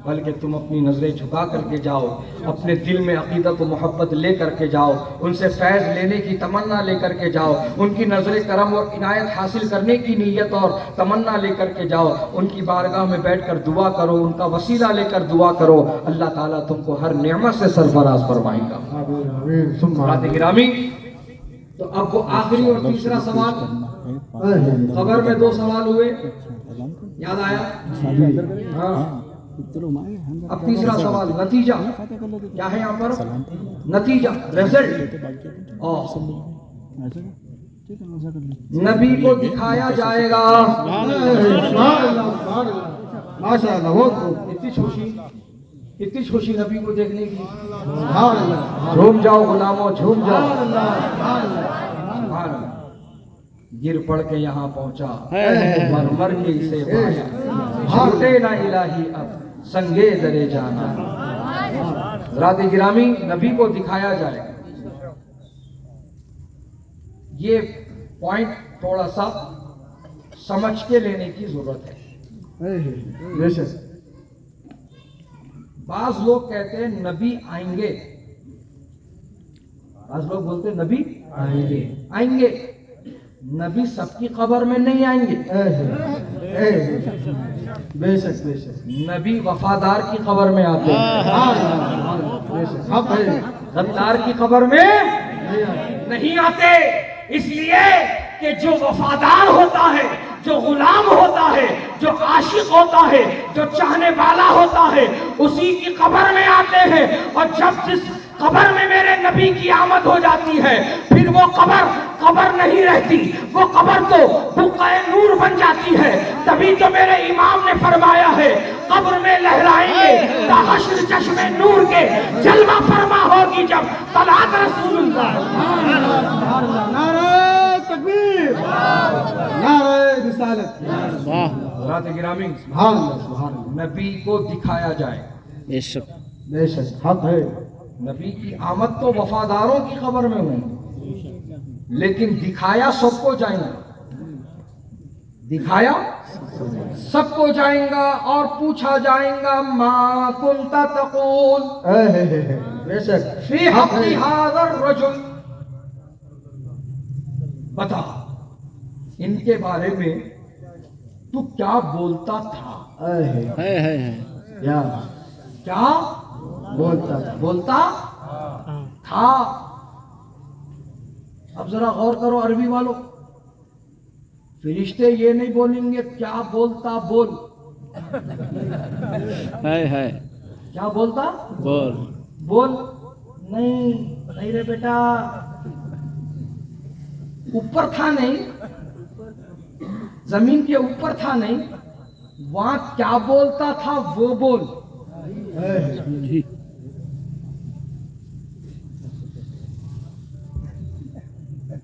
बल्कि तुम अपनी नजरें झुका करके जाओ, अपने दिल में अकीदत व मोहब्बत ले करके जाओ, उनसे फैज़ लेने की तमन्ना लेकर के जाओ, उनकी नजर करम और इनायत हासिल करने की नीयत और तमन्ना लेकर के जाओ, उनकी बारगाह में बैठकर दुआ करो, उनका वसीला लेकर दुआ करो। अल्लाह ताला तुमको हर नेमत से सरफराज फरमाएगा। गिरामी, तो अब वो आखिरी और तीसरा सवाल, खबर में 2 सवाल हुए, याद आया? हाँ। अब तीसरा सवाल, नतीजा क्या है यहाँ पर? नतीजा, रिजल्ट। और नबी को दिखाया जाएगा। माशाअल्लाह, बहुत इतनी खुशी नबी को देखने की। झूम जाओ गुलामों, झूम जाओ। गिर पड़ के यहाँ पहुंचा, मर मर के इसे पाया, छूटे ना इलाही अब संगे दरे जाना। रात गिरामी, नबी को दिखाया जाएगा। ये पॉइंट थोड़ा सा समझ के लेने की जरूरत है। बाज लोग कहते हैं नबी आएंगे, बाज लोग बोलते हैं नबी आएंगे। नबी सबकी कब्र में नहीं आएंगे। बेशक बेशक। नबी वफादार की कब्र में आते हैं, गद्दार की कब्र में नहीं आते। इसलिए कि जो वफादार होता है, जो गुलाम होता है, जो आशिक होता है, जो चाहने वाला होता है, उसी की कब्र में आते हैं। और जब जिस कब्र में मेरे नबी की आमद हो जाती है, फिर वो कब्र नहीं रहती, वो कब्र तो बुक़्क़ाए नूर बन जाती है। तभी तो मेरे इमाम ने फरमाया है, कब्र में लहराएंगे ताहशर चश्मे नूर के, जलवा फरमा होगी जब तलात रसूलुल्लाह। तकबीर, नारे रिसालत। वाह हज़रात गिरामी, सुभान अल्लाह, सुभान अल्लाह। नबी को दिखाया जाए। बेशक बेशक हक है। नबी की आमद तो वफादारों की खबर में होंगी, लेकिन दिखाया सबको जाएगा। दिखाया सबको जाएगा और पूछा जाएगा मा कुंता तक़ूल बेशक फी हक़्क़ि हाज़र रजुल। बता इनके बारे में तू क्या बोलता था। है या क्या बोलता था। अब जरा गौर करो अरबी वालों, फरिश्ते ये नहीं बोलेंगे क्या बोलता बोल। है क्या बोलता बोल बोल। नहीं नहीं रे बेटा, ऊपर था नहीं, जमीन के ऊपर था नहीं, वहां क्या बोलता था वो बोल। जी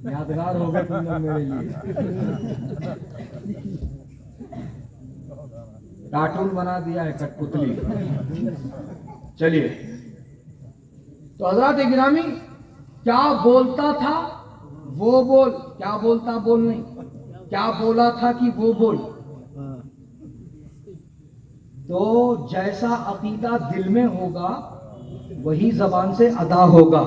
यादगार हो गए तुम लोग मेरे लिए। कार्टून बना दिया है कठपुतली। चलिए, तो हजरत गिरामी क्या बोलता था वो बोल, क्या बोलता बोल नहीं, क्या बोला था कि वो बोल। तो जैसा अकीदा दिल में होगा वही जबान से अदा होगा।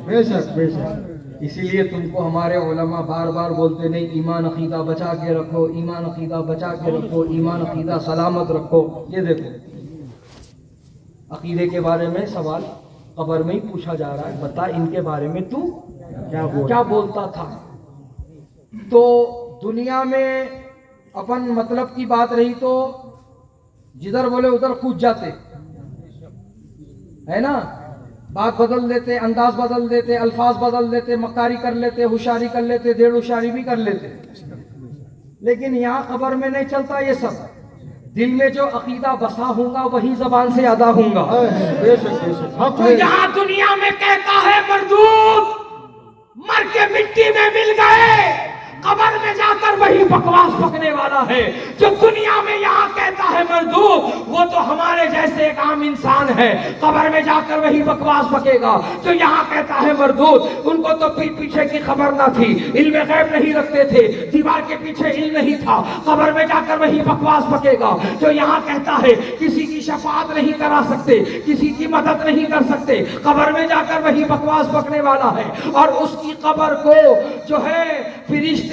बेशक बेशक। इसीलिए तुमको हमारे उलमा बार बार बोलते नहीं, ईमान अकीदा बचा के रखो, ईमान अकीदा बचा के रखो, ईमान अकीदा सलामत रखो। ये देखो अकीदे के बारे में सवाल कब्र में ही पूछा जा रहा है, बता इनके बारे में तू क्या बोलता था। तो दुनिया में अपन मतलब की बात रही तो जिधर बोले उधर कूद जाते है ना, बात बदल देते, अंदाज बदल देते, अल्फाज बदल देते, मक्कारी कर लेते, होशियारी कर लेते, डेढ़ होशियारी भी कर लेते। लेकिन यहाँ कब्र में नहीं चलता ये सब। दिल में जो अकीदा बसा होगा वही जबान से अदा होगा। बेशक बेशक। तो यहाँ दुनिया में कहता है मरदूद मर के मिट्टी में मिल गए, कब्र में जाकर वही बकवास पकने वाला है। जो दुनिया में यहाँ कहता है मरदूद, वो तो हमारे जैसे एक आम इंसान है, कब्र में जाकर वही बकवास पकेगा। जो यहाँ कहता है मरदूद, उनको तो पीठ पीछे की खबर ना थी, इल्म गैब नहीं रखते थे, दीवार के पीछे इल्म नहीं था, कब्र में जाकर वही बकवास पकेगा। जो यहाँ कहता है किसी की शफाअत नहीं करा सकते, किसी की मदद नहीं कर सकते, कब्र में जाकर वही बकवास पकने वाला है। और उसकी कब्र को जो है फिरिश्ते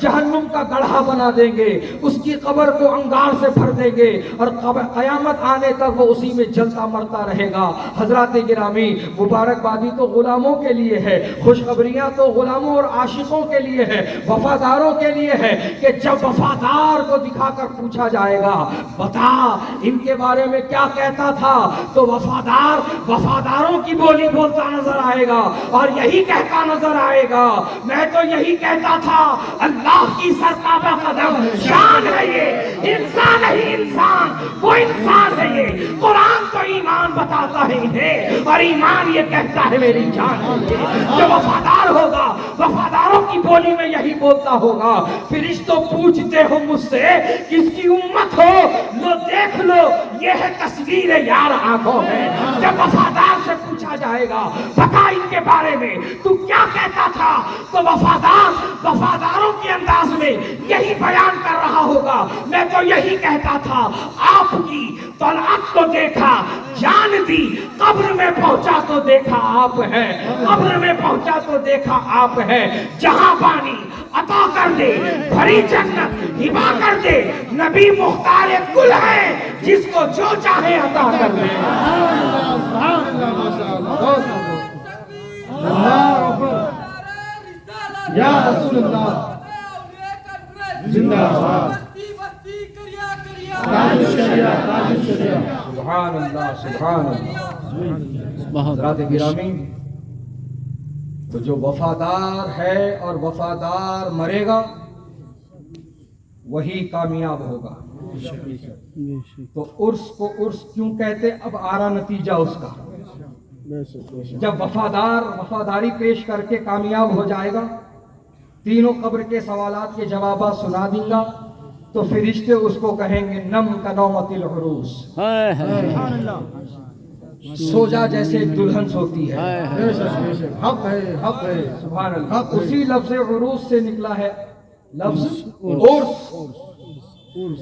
जहन्नुम का गड्ढा बना देंगे, उसकी कब्र को अंगार से भर देंगे और कयामत आने तक वो उसी में जलता मरता रहेगा। हजरात गिरामी, मुबारकबादी तो गुलामों के लिए है, खुशखबरियां तो गुलामों और आशिकों के लिए है, वफादारों के लिए है कि जब वफादार को दिखाकर पूछा जाएगा बता इनके बारे में क्या कहता था, तो वफादार वफादारों की बोली बोलता नजर आएगा और यही कहता नजर आएगा, मैं तो यही कहता था अल्लाह की सरकाबा कदम शान है ये, इंसान है इंसान, वो इंसान है ये। कुरान तो ईमान बताता है इन्हें और ईमान ये कहता है मेरी जान है ये। जो वफादार होगा वफादारों की बोली में यही बोलता होगा। फरिश्तों पूछते हो मुझसे किसकी उम्मत हो, लो देख लो ये है तस्वीर यार आंखों में। जब वफादार से पूछा जाएगा बता इनके बारे में तू क्या कहता था, तो वफादारों के अंदाज में यही बयान कर रहा होगा, मैं तो यही कहता था आपकी तलअत तो देखा जान दी, कब्र में पहुंचा तो देखा आप है, कब्र में पहुंचा तो देखा आप है। जहां पानी अता कर दे, भरी जन्नत हिबा कर दे, नबी मुख्तार कुल है, जिसको जो चाहे अता कर दे। या रसूलुल्लाह जिंदाबाद। सुभान अल्लाह सुभान अल्लाह। हज़रात गिरामी, तो जो वफादार है और वफादार मरेगा वही कामयाब होगा। तो उर्स को उर्स क्यों कहते, अब आ रहा नतीजा उसका। जब वफादार वफादारी पेश करके कामयाब हो जाएगा तीनों कब्र के सवालात के जवाब सुना दूंगा तो फरिश्ते उसको कहेंगे नम का नौमतिल उरूस, सो जा जैसे एक दुल्हन सोती है। हक है, हक है। सुभान अल्लाह। उसी लफ्ज उरूस से निकला है लफ्ज उर्स।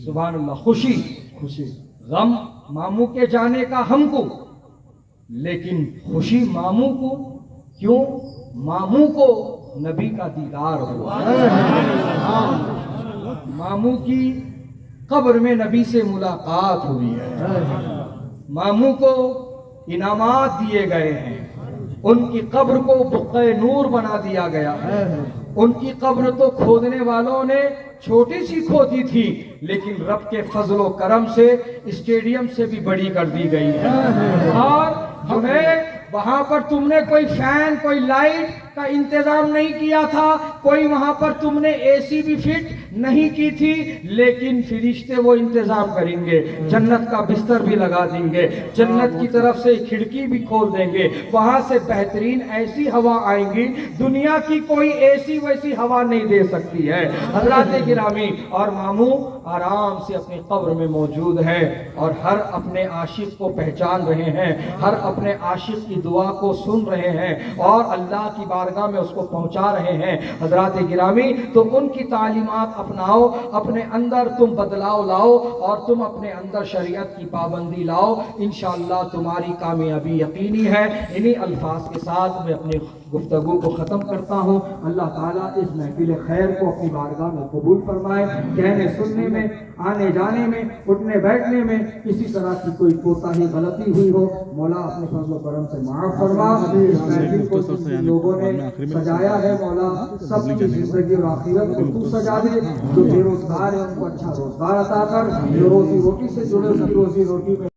सुभान अल्लाह। खुशी, खुशी, गम मामू के जाने का हमको, लेकिन खुशी मामू को। क्यों? मामू को नबी का दीदार हुआ। मामू की कब्र में नबी से मुलाकात हुई है। मामू को इनामात दिए गए हैं। उनकी कब्र को बुक़्क़े नूर बना दिया गया है। उनकी कब्र तो खोदने वालों ने छोटी सी खोदी थी, लेकिन रब के फजलो करम से स्टेडियम से भी बड़ी कर दी गई है। और जो है वहां पर तुमने कोई फैन, कोई लाइट का इंतजाम नहीं किया था, कोई वहां पर तुमने एसी भी फिट नहीं की थी, लेकिन फरिश्ते वो इंतजाम करेंगे। जन्नत का बिस्तर भी लगा देंगे, जन्नत की तरफ से खिड़की भी खोल देंगे, वहां से बेहतरीन ऐसी हवा आएंगी, दुनिया की कोई ऐसी वैसी हवा नहीं दे सकती है। हज़रात गिरामी, और मामू आराम से अपनी कब्र में मौजूद है और हर अपने आशिक को पहचान रहे हैं, हर अपने आशिक की दुआ को सुन रहे हैं और अल्लाह की बारगाह में उसको पहुंचा रहे हैं। हज़रात गिरामी, तो उनकी तालीमात अपनाओ, अपने अंदर तुम बदलाव लाओ और तुम अपने अंदर शरीयत की पाबंदी लाओ। इंशाअल्लाह तुम्हारी कामयाबी यकीनी है। इन्हीं अल्फाज के साथ मैं अपनी गुफ्तगू को ख़त्म करता हूँ। अल्लाह ताला इस महफिल खैर को अपनी बारगाह में कबूल फरमाए। कहने सुनने में, आने जाने में, उठने बैठने में किसी तरह की कोई कोताही गलती हुई हो, मौला अपने फजल करम से माफ़ फरमा। इस महफिल को जिन लोगों ने सजाया है, मौला सबकी जिंदगी और आखिरत को तू सजा दे। जो बेरोजगार है उनको अच्छा रोजगार अता कर, जो रोजी रोटी से जुड़े उसकी रोजी रोटी में